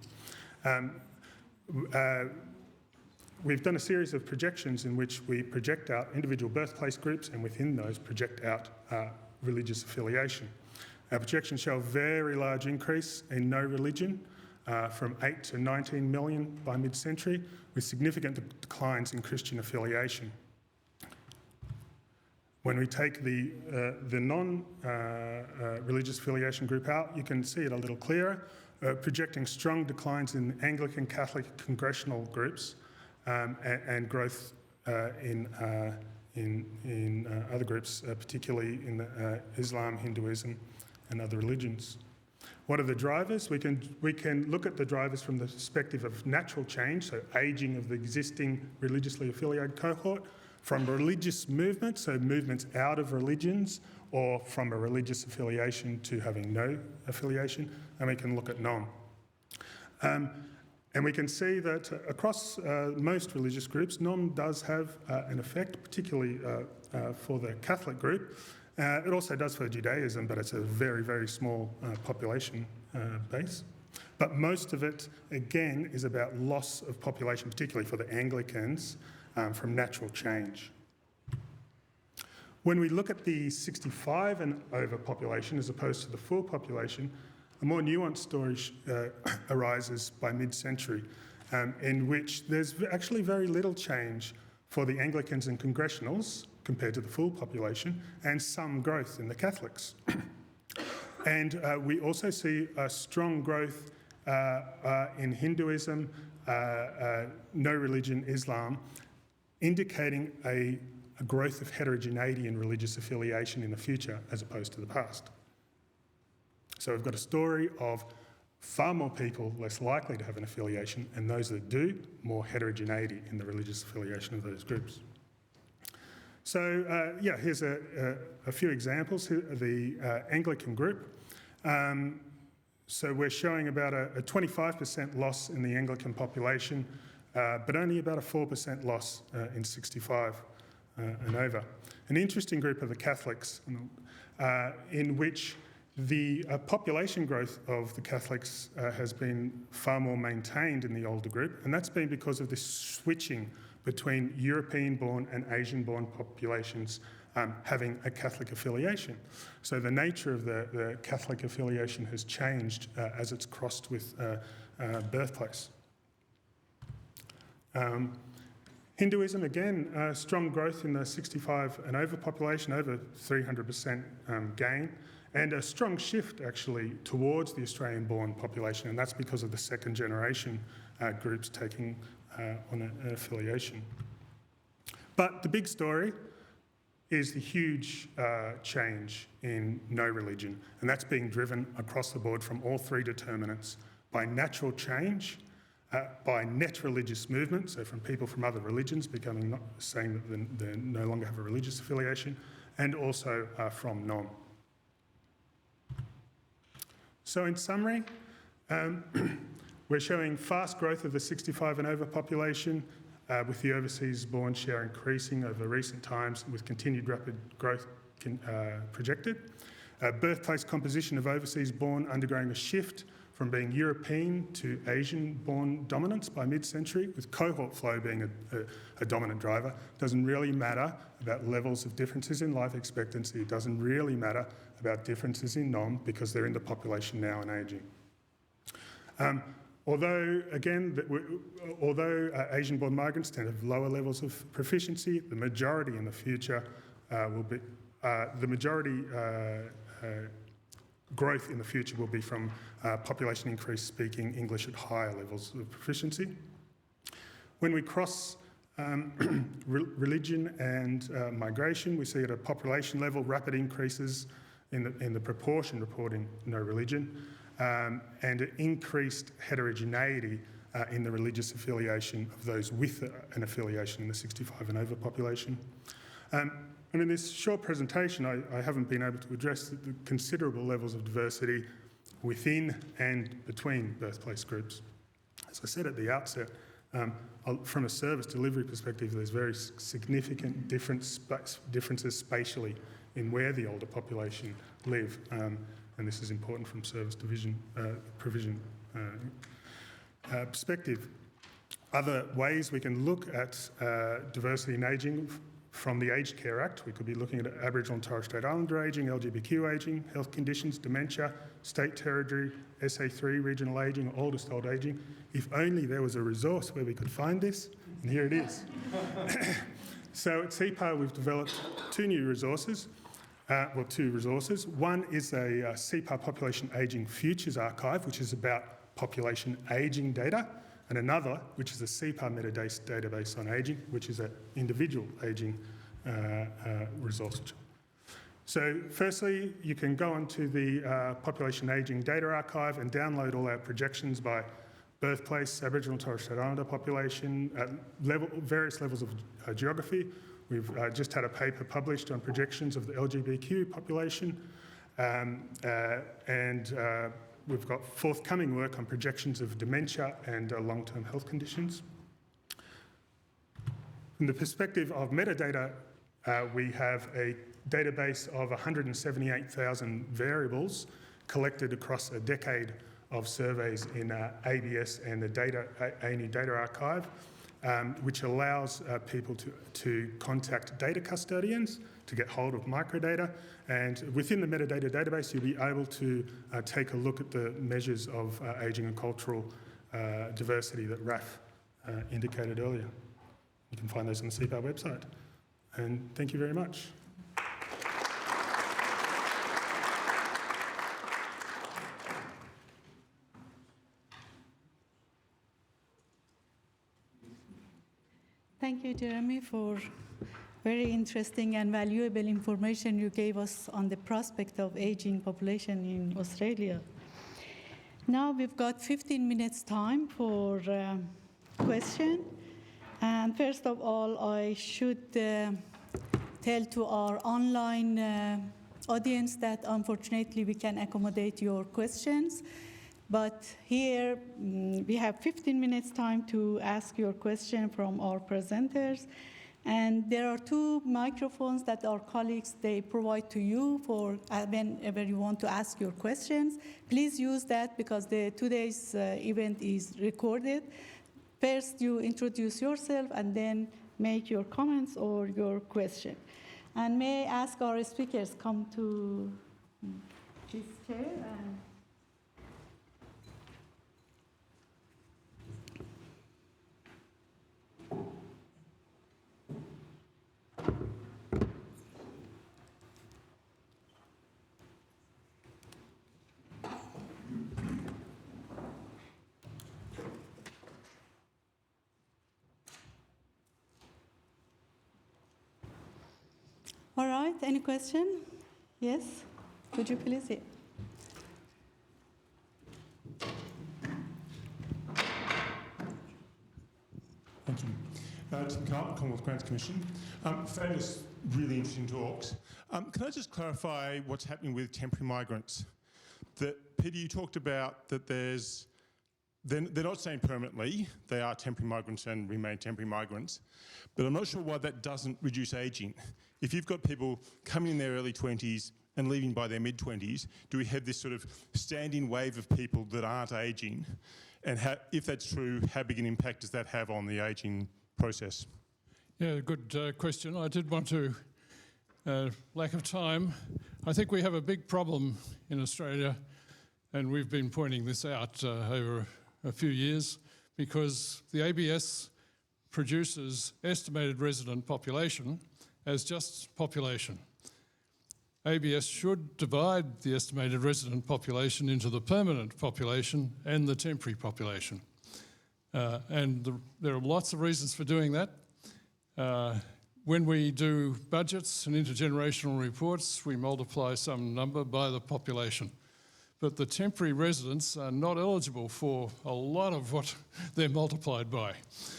We've done a series of projections in which we project out individual birthplace groups and within those project out religious affiliation. Our projections show a very large increase in no religion from 8 to 19 million by mid-century, with significant declines in Christian affiliation. When we take the non-religious affiliation group out, you can see it a little clearer, projecting strong declines in Anglican, Catholic, congregational groups and growth in other groups, particularly in Islam, Hinduism, and other religions. What are the drivers? We can look at the drivers from the perspective of natural change, so ageing of the existing religiously affiliated cohort, from religious movements, so movements out of religions, or from a religious affiliation to having no affiliation, and we can look at non. And we can see that across most religious groups, non does have an effect, particularly for the Catholic group. It also does for Judaism, but it's a very, very small population base. But most of it, again, is about loss of population, particularly for the Anglicans, from natural change. When we look at the 65 and over population as opposed to the full population, a more nuanced story arises by mid-century, in which there's actually very little change for the Anglicans and Congregationals compared to the full population, and some growth in the Catholics. And we also see a strong growth in Hinduism, no religion, Islam, indicating a growth of heterogeneity in religious affiliation in the future as opposed to the past. So we've got a story of far more people less likely to have an affiliation, and those that do, more heterogeneity in the religious affiliation of those groups. So here's a few examples. The Anglican group. So we're showing about a 25% loss in the Anglican population, but only about a 4% loss in 65 and over. An interesting group are the Catholics, in which The population growth of the Catholics has been far more maintained in the older group, and that's been because of this switching between European-born and Asian-born populations having a Catholic affiliation. So the nature of the Catholic affiliation has changed as it's crossed with birthplace. Hinduism, again, strong growth in the 65 and over population, over 300% gain, and a strong shift actually towards the Australian-born population, and that's because of the second generation groups taking on an affiliation. But the big story is the huge change in no religion, and that's being driven across the board from all three determinants by natural change, by net religious movement, so from people from other religions saying that they no longer have a religious affiliation, and also from non. So in summary, we're showing fast growth of the 65 and over population, with the overseas-born share increasing over recent times with continued rapid growth projected. Birthplace composition of overseas-born undergoing a shift from being European to Asian-born dominance by mid-century, with cohort flow being a dominant driver. It doesn't really matter about levels of differences in life expectancy. It doesn't really matter about differences in nom, because they're in the population now and ageing. Although Asian-born migrants tend to have lower levels of proficiency, the majority in the future growth in the future will be from population increase speaking English at higher levels of proficiency. When we cross religion and migration, we see at a population level rapid increases in the proportion reporting no religion, and an increased heterogeneity in the religious affiliation of those with an affiliation in the 65 and over population. And in this short presentation, I haven't been able to address the considerable levels of diversity within and between birthplace groups. As I said at the outset, from a service delivery perspective, there's very significant differences spatially in where the older population live, and this is important from service provision perspective. Other ways we can look at diversity and ageing from the Aged Care Act, we could be looking at Aboriginal and Torres Strait Islander ageing, LGBTQ ageing, health conditions, dementia, state territory, SA3 regional ageing, oldest old ageing. If only there was a resource where we could find this, and here it is. So at CEPAR, we've developed two resources. One is a CEPAR Population Ageing Futures Archive, which is about population ageing data, and another, which is a CEPAR database on ageing, which is an individual ageing resource. So firstly, you can go onto the Population Ageing Data Archive and download all our projections by birthplace, Aboriginal and Torres Strait Islander population, at various levels of geography. We've just had a paper published on projections of the LGBTQ population, and we've got forthcoming work on projections of dementia and long-term health conditions. From the perspective of metadata, we have a database of 178,000 variables collected across a decade of surveys in ABS and the ANI Data Archive, which allows people to contact data custodians to get hold of microdata. And within the metadata database, you'll be able to take a look at the measures of ageing and cultural diversity that Raf indicated earlier. You can find those on the CEPAR website. And thank you very much. Thank you, Jeremy, for very interesting and valuable information you gave us on the prospect of aging population in Australia. Now we've got 15 minutes time for question. And first of all, I should tell to our online audience that unfortunately we can accommodate your questions. But here we have 15 minutes time to ask your question from our presenters. And there are 2 microphones that our colleagues, they provide to you for whenever you want to ask your questions. Please use that because today's event is recorded. First, you introduce yourself and then make your comments or your question. And may I ask our speakers come to this chair. All right, any question? Yes? Could you please? Yeah. Thank you. Tim Carlton, Commonwealth Grants Commission. Fabulous, really interesting talks. Can I just clarify what's happening with temporary migrants? Peter, you talked about that they're not staying permanently, they are temporary migrants and remain temporary migrants, but I'm not sure why that doesn't reduce ageing. If you've got people coming in their early 20s and leaving by their mid-20s, do we have this sort of standing wave of people that aren't ageing? And if that's true, how big an impact does that have on the ageing process? Yeah, good question. I did want to, lack of time, I think we have a big problem in Australia, and we've been pointing this out over a few years, because the ABS produces estimated resident population as just population. ABS should divide the estimated resident population into the permanent population and the temporary population. There are lots of reasons for doing that. When we do budgets and intergenerational reports, we multiply some number by the population. But the temporary residents are not eligible for a lot of what they're multiplied by.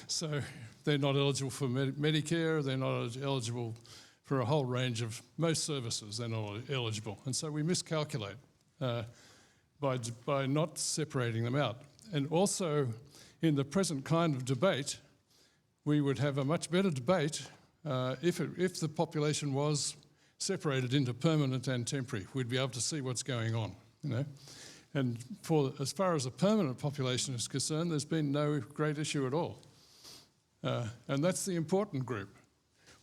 So they're not eligible for Medicare, they're not eligible for a whole range of most services, they're not eligible. And so we miscalculate by not separating them out. And also, in the present kind of debate, we would have a much better debate if the population was separated into permanent and temporary. We'd be able to see what's going on, you know. And as far as the permanent population is concerned, there's been no great issue at all. And that's the important group.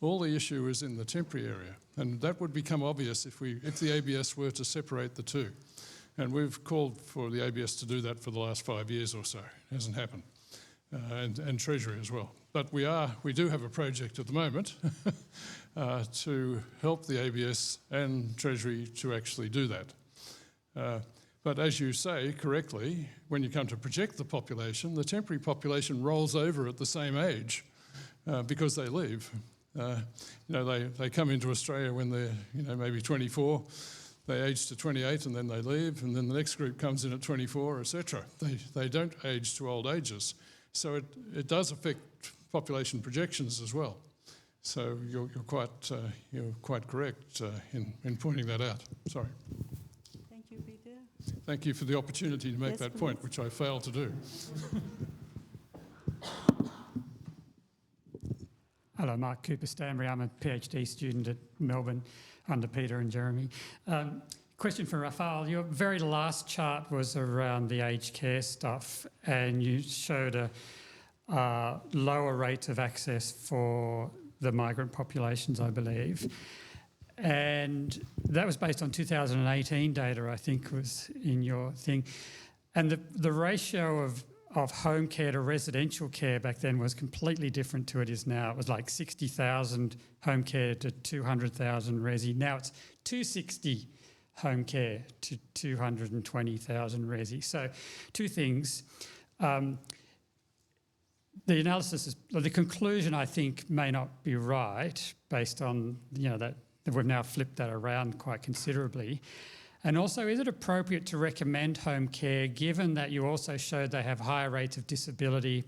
All the issue is in the temporary area. And that would become obvious if the ABS were to separate the two. And we've called for the ABS to do that for the last 5 years or so. It hasn't happened. And Treasury as well. But we do have a project at the moment to help the ABS and Treasury to actually do that. But as you say correctly, when you come to project the population, the temporary population rolls over at the same age because they leave. They come into Australia when they're maybe 24, they age to 28 and then they leave, and then the next group comes in at 24, etc. They don't age to old ages. So it does affect population projections as well. So you're quite correct in pointing that out. Sorry. Thank you, Peter. Thank you for the opportunity to make Yes, that please. point, which I failed to do. Hello, Mark Cooper-Stanbury. I'm a PhD student at Melbourne under Peter and Jeromey. Question for Rafal. Your very last chart was around the aged care stuff, and you showed a lower rate of access for the migrant populations, I believe. And that was based on 2018 data, I think, was in your thing. And the ratio of home care to residential care back then was completely different to it is now. It was like 60,000 home care to 200,000 resi. Now it's 260 home care to 220,000 resi. So two things. The analysis is, the conclusion I think may not be right based on, that we've now flipped that around quite considerably. And also, is it appropriate to recommend home care given that you also showed they have higher rates of disability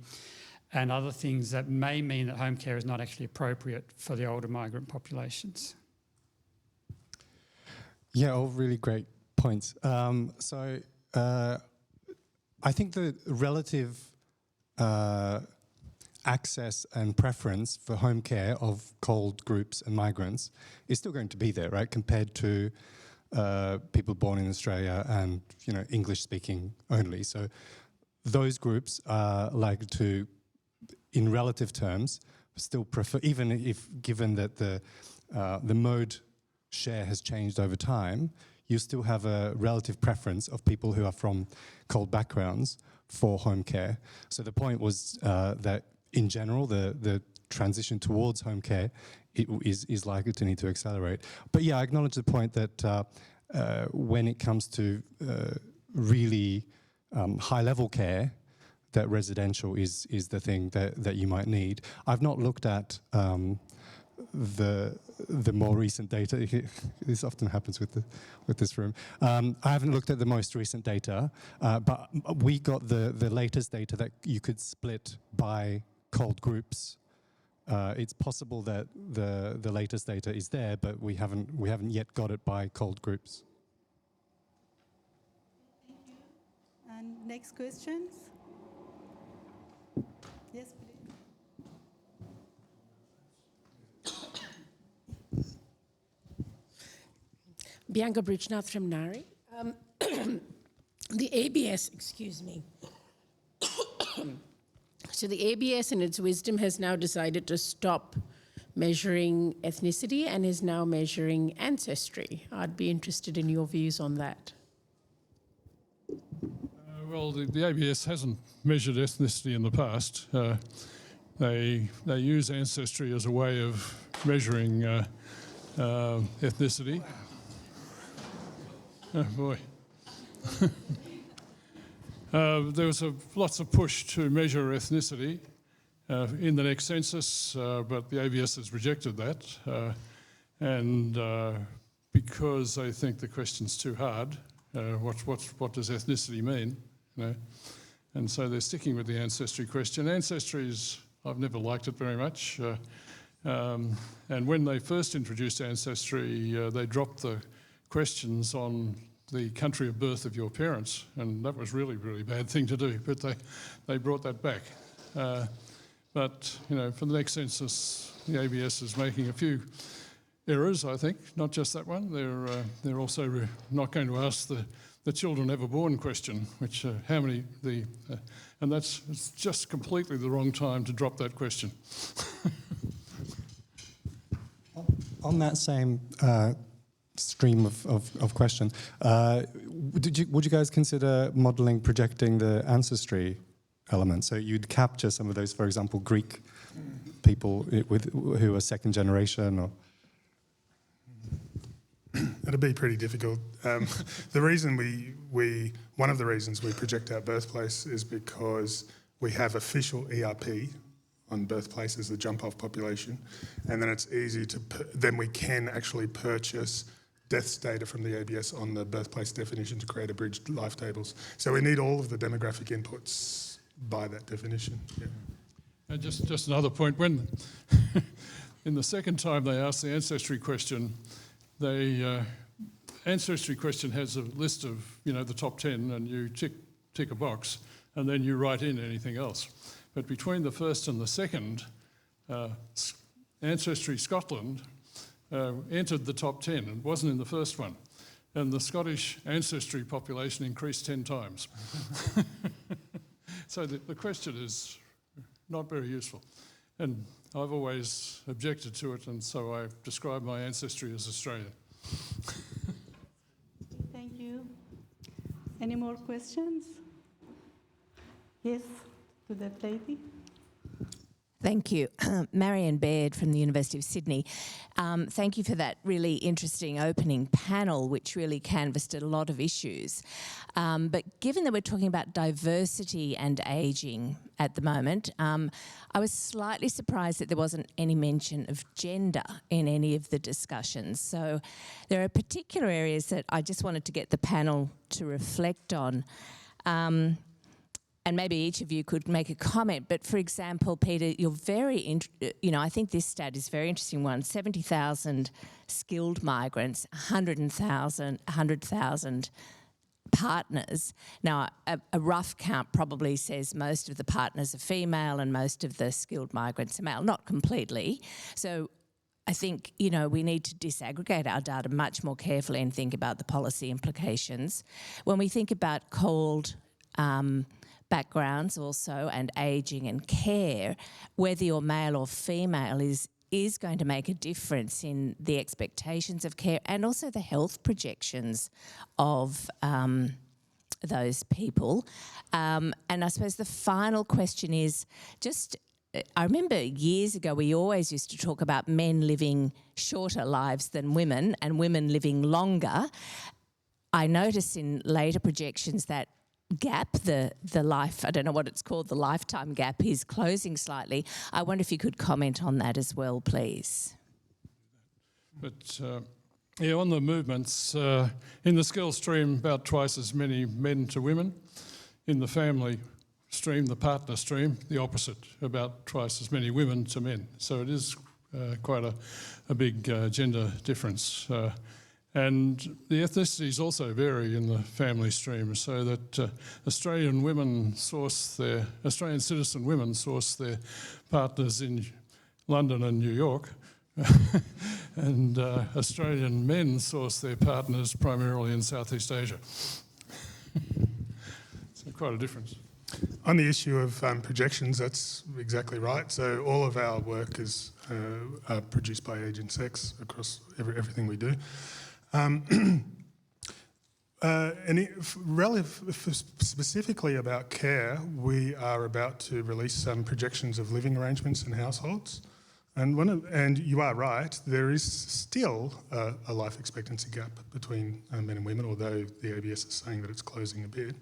and other things that may mean that home care is not actually appropriate for the older migrant populations? Yeah, all really great points. I think the relative access and preference for home care of cold groups and migrants is still going to be there, right, compared to people born in Australia and, you know, English-speaking only. So those groups are likely to, in relative terms, still prefer, even if given that the mode share has changed over time, you still have a relative preference of people who are from cold backgrounds for home care. So the point was that in general, the transition towards home care is likely to need to accelerate. But yeah, I acknowledge the point that when it comes to really high-level care, that residential is the thing that you might need. I've not looked at the more recent data. This often happens with this room. I haven't looked at the most recent data, but we got the latest data that you could split by cold groups. It's possible that the latest data is there, but we haven't yet got it by cold groups. Thank you. And next questions? Yes, please. Bianca Bridgenath from Nari. The ABS, excuse me. So the ABS in its wisdom has now decided to stop measuring ethnicity and is now measuring ancestry. I'd be interested in your views on that. Well, the ABS hasn't measured ethnicity in the past. They use ancestry as a way of measuring ethnicity. Oh boy. There was lots of push to measure ethnicity in the next census, but the ABS has rejected that. And because they think the question's too hard, what does ethnicity mean? You know? And so they're sticking with the ancestry question. Ancestry is, I've never liked it very much. And when they first introduced ancestry, they dropped the questions on the country of birth of your parents, and that was really, really bad thing to do, but they brought that back. But, you know, for the next census, the ABS is making a few errors, I think, not just that one. They're also not going to ask the children ever born question, which how many, and it's just completely the wrong time to drop that question. On that same stream of questions, would you guys consider modelling projecting the ancestry element? So you'd capture some of those, for example, Greek people who are second generation, or it'll be pretty difficult. The reason one of the reasons we project our birthplace is because we have official ERP on birthplace as the jump-off population, and then it's easy to, then we can actually purchase deaths data from the ABS on the birthplace definition to create abridged life tables. So we need all of the demographic inputs by that definition. Yeah. And just another point, when in the second time they asked the ancestry question, ancestry question has a list of, you know, the top 10, and you tick a box, and then you write in anything else. But between the first and the second, Ancestry Scotland entered the top 10 and wasn't in the first one. And the Scottish ancestry population increased 10 times. So the question is not very useful. And I've always objected to it, and so I describe my ancestry as Australian. Thank you. Any more questions? Yes, to that lady. Thank you. Marion Baird from the University of Sydney. Thank you for that really interesting opening panel, which really canvassed a lot of issues. But given that we're talking about diversity and ageing at the moment, I was slightly surprised that there wasn't any mention of gender in any of the discussions. So there are particular areas that I just wanted to get the panel to reflect on. And maybe each of you could make a comment. But for example, Peter, you're very, I think this stat is a very interesting one. 70,000 skilled migrants, 100,000 partners. Now, a rough count probably says most of the partners are female and most of the skilled migrants are male, not completely. So I think, you know, we need to disaggregate our data much more carefully and think about the policy implications. When we think about cold backgrounds also and ageing and care, whether you're male or female is going to make a difference in the expectations of care and also the health projections of those people. And I suppose the final question is just, I remember years ago we always used to talk about men living shorter lives than women and women living longer. I notice in later projections that gap, the life, I don't know what it's called, the lifetime gap is closing slightly. I wonder if you could comment on that as well, please. But yeah, on the movements, in the skills stream, about twice as many men to women. In the family stream, the partner stream, the opposite, about twice as many women to men. So it is quite a big gender difference. And the ethnicities also vary in the family stream, so that Australian citizen women source their partners in London and New York, and Australian men source their partners primarily in Southeast Asia. So quite a difference. On the issue of projections, that's exactly right. So all of our work is produced by age and sex across everything we do. Specifically about care, we are about to release some projections of living arrangements in households. And you are right, there is still a life expectancy gap between men and women, although the ABS is saying that it's closing a bit.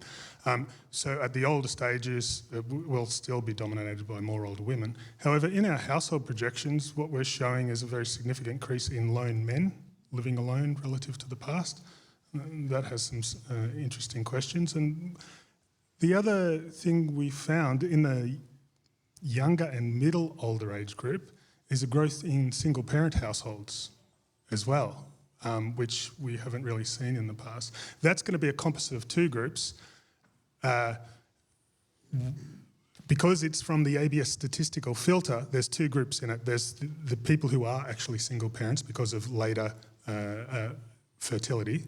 So at the older stages, we'll still be dominated by more older women. However, in our household projections, what we're showing is a very significant increase in lone men living alone relative to the past. That has some interesting questions. And the other thing we found in the younger and middle older age group is a growth in single parent households as well, which we haven't really seen in the past. That's going to be a composite of two groups. Because it's from the ABS statistical filter, there's two groups in it. There's the people who are actually single parents because of later fertility,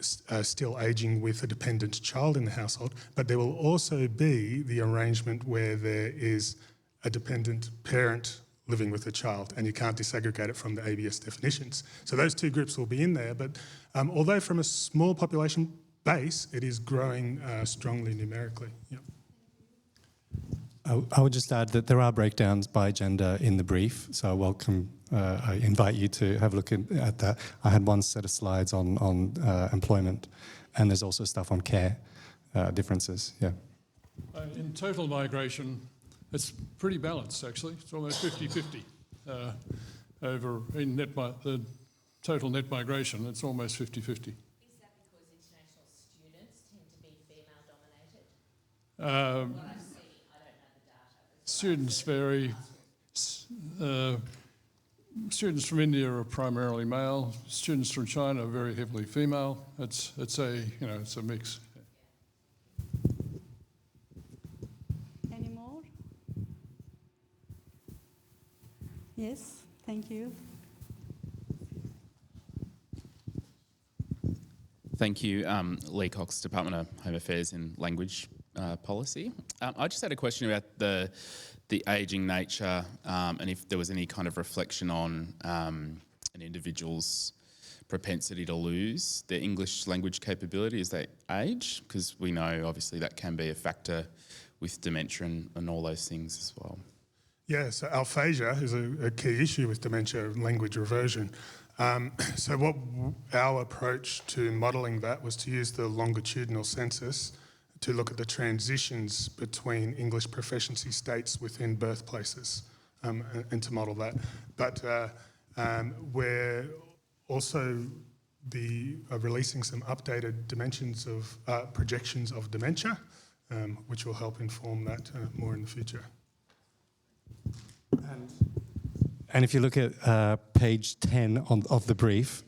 still ageing with a dependent child in the household, but there will also be the arrangement where there is a dependent parent living with a child, and you can't disaggregate it from the ABS definitions. So those two groups will be in there, but although from a small population base, it is growing strongly numerically. Yep. I would just add that there are breakdowns by gender in the brief, so I invite you to have a look at that. I had one set of slides on employment, and there's also stuff on care differences. Yeah. In total migration, it's pretty balanced actually. It's almost 50-50 over in the total net migration. It's almost 50-50. Is that because international students tend to be female dominated? What I see, I don't know the data. Students vary. Students from India are primarily male. Students from China are very heavily female. It's a mix. Any more? Yes, thank you. Thank you. Lee Cox, Department of Home Affairs and Language Policy. I just had a question about the ageing nature and if there was any kind of reflection on an individual's propensity to lose their English language capability as they age, because we know obviously that can be a factor with dementia and all those things as well. Yeah, so aphasia is a key issue with dementia and language reversion. So what our approach to modelling that was to use the longitudinal census to look at the transitions between English proficiency states within birthplaces and to model that. But we're also releasing some updated dimensions of projections of dementia, which will help inform that more in the future. And if you look at page 10 of the brief,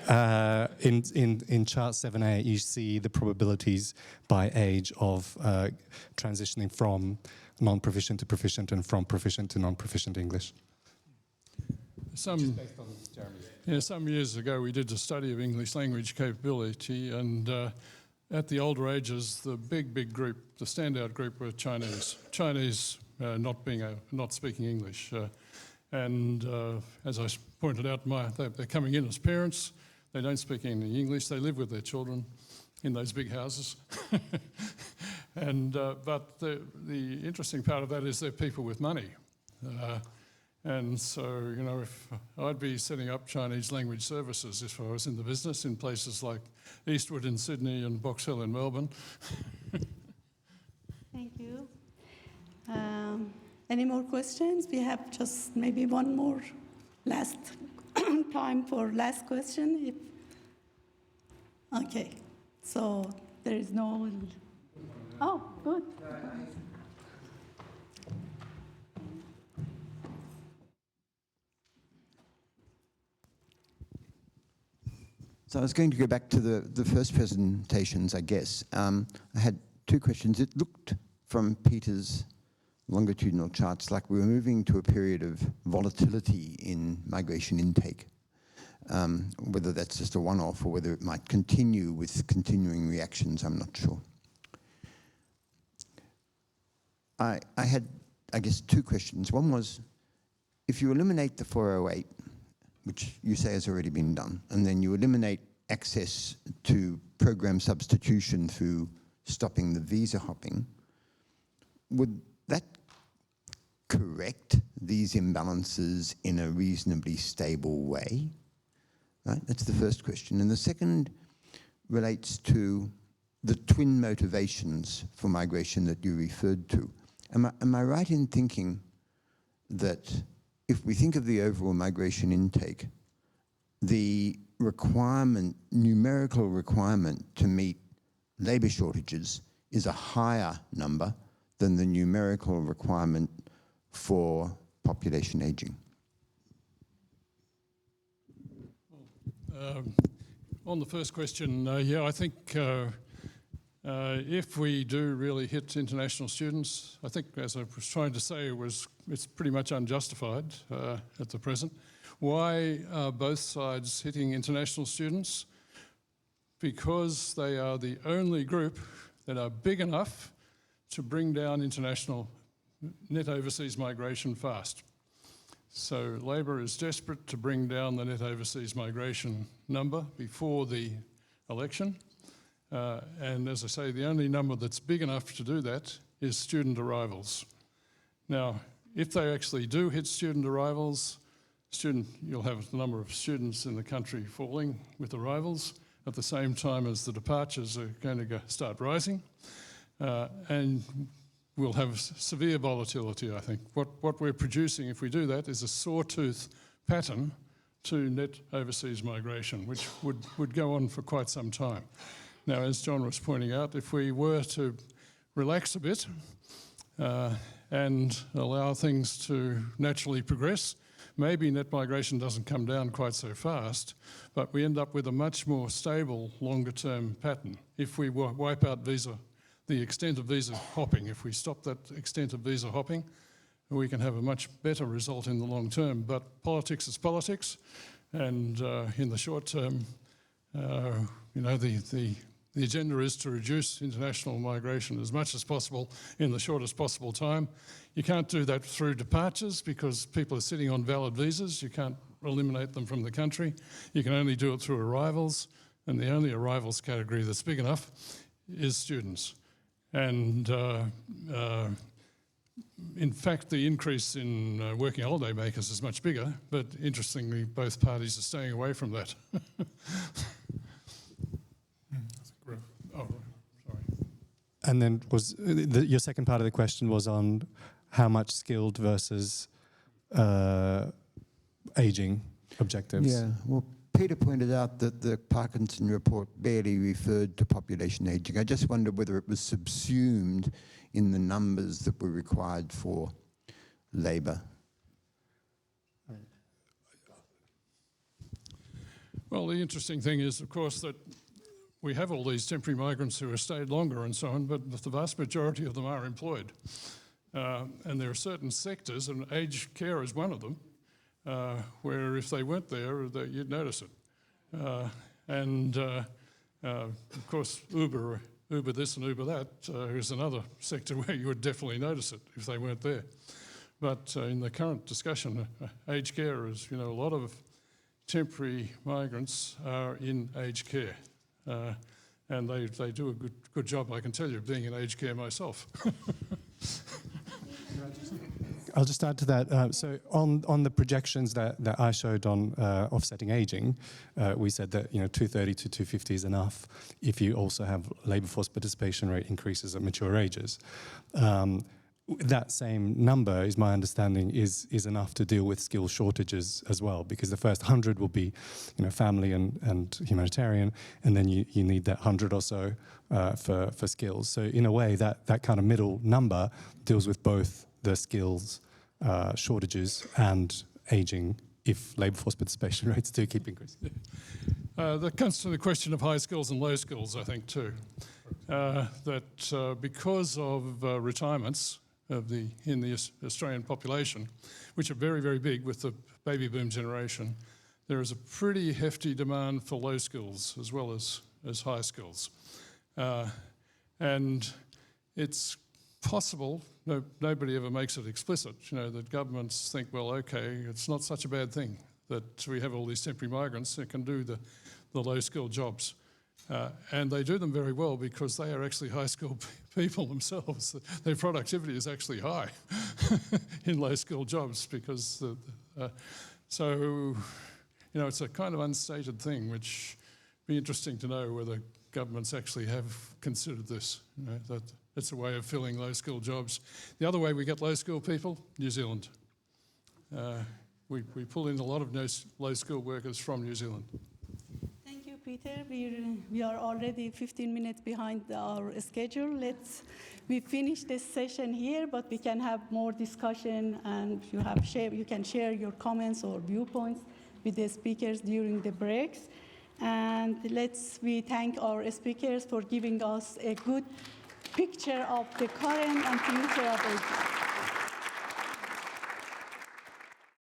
In chart 7A, you see the probabilities by age of transitioning from non-proficient to proficient and from proficient to non-proficient English. Some years ago, we did a study of English language capability, and at the older ages, the big group, the standout group, were Chinese. Chinese not speaking English. As I pointed out, they're coming in as parents. They don't speak any English. They live with their children in those big houses. But the interesting part of that is they're people with money. And so, you know, if I'd be setting up Chinese language services if I was in the business in places like Eastwood in Sydney and Box Hill in Melbourne. Thank you. Any more questions? We have just maybe one more last time for last question. Okay, so there is no... Oh, good. So I was going to go back to the first presentations, I guess. I had two questions. It looked from Peter's longitudinal charts like we were moving to a period of volatility in migration intake, whether that's just a one-off or whether it might continue with continuing reactions, I'm not sure. I had, I guess, two questions. One was, if you eliminate the 408, which you say has already been done, and then you eliminate access to program substitution through stopping the visa hopping, would that correct these imbalances in a reasonably stable way? Right? That's the first question. And the second relates to the twin motivations for migration that you referred to. Am I right in thinking that if we think of the overall migration intake, the numerical requirement to meet labour shortages is a higher number than the numerical requirement for population ageing? On the first question, yeah, I think if we do really hit international students, I think, as I was trying to say, it's pretty much unjustified at the present. Why are both sides hitting international students? Because they are the only group that are big enough to bring down international net overseas migration fast. So Labor is desperate to bring down the net overseas migration number before the election. And as I say, the only number that's big enough to do that is student arrivals. Now, if they actually do hit student arrivals, you'll have the number of students in the country falling with arrivals at the same time as the departures are going to start rising. And we'll have severe volatility, I think. What we're producing, if we do that, is a sawtooth pattern to net overseas migration, which would go on for quite some time. Now, as John was pointing out, if we were to relax a bit and allow things to naturally progress, maybe net migration doesn't come down quite so fast, but we end up with a much more stable, longer-term pattern. If we wipe out the extent of visa hopping, if we stop that extent of visa hopping, we can have a much better result in the long term. But politics is politics, and in the short term, you know, the agenda is to reduce international migration as much as possible in the shortest possible time. You can't do that through departures because people are sitting on valid visas. You can't eliminate them from the country. You can only do it through arrivals, and the only arrivals category that's big enough is students. And in fact, the increase in working holiday makers is much bigger, but interestingly, both parties are staying away from that. Oh, sorry. And then your second part of the question was on how much skilled versus ageing objectives. Yeah, well, Peter pointed out that the Parkinson report barely referred to population ageing. I just wondered whether it was subsumed in the numbers that were required for labour. Well, the interesting thing is, of course, that we have all these temporary migrants who have stayed longer and so on, but the vast majority of them are employed. And there are certain sectors, and aged care is one of them, where if they weren't there, you'd notice it. Of course, Uber this and Uber that is another sector where you would definitely notice it if they weren't there. But in the current discussion, aged care is, a lot of temporary migrants are in aged care. And they do a good job, I can tell you, being in aged care myself. I'll just add to that. So on the projections that I showed on offsetting ageing, we said that 230 to 250 is enough if you also have labour force participation rate increases at mature ages. That same number, is my understanding, is enough to deal with skill shortages as well, because the first 100 will be family and humanitarian, and then you need that 100 or so for skills. So in a way, that kind of middle number deals with both the skills shortages and ageing if labour force participation rates do keep increasing. That comes to the question of high skills and low skills, I think, too. That because of retirements in the Australian population, which are very, very big with the baby boom generation, there is a pretty hefty demand for low skills as well as high skills. And it's possible, nobody ever makes it explicit, that governments think, well, okay, it's not such a bad thing that we have all these temporary migrants that can do the low-skilled jobs. And they do them very well because they are actually high-skilled people themselves. Their productivity is actually high in low-skilled jobs because, it's a kind of unstated thing, which would be interesting to know whether governments actually have considered this, that it's a way of filling low-skilled jobs. The other way we get low-skilled people, New Zealand. We pull in a lot of low-skilled workers from New Zealand. Thank you, Peter. We are already 15 minutes behind our schedule. We finish this session here, but we can have more discussion, and you can share your comments or viewpoints with the speakers during the breaks. And we thank our speakers for giving us a good picture of the current and future of education.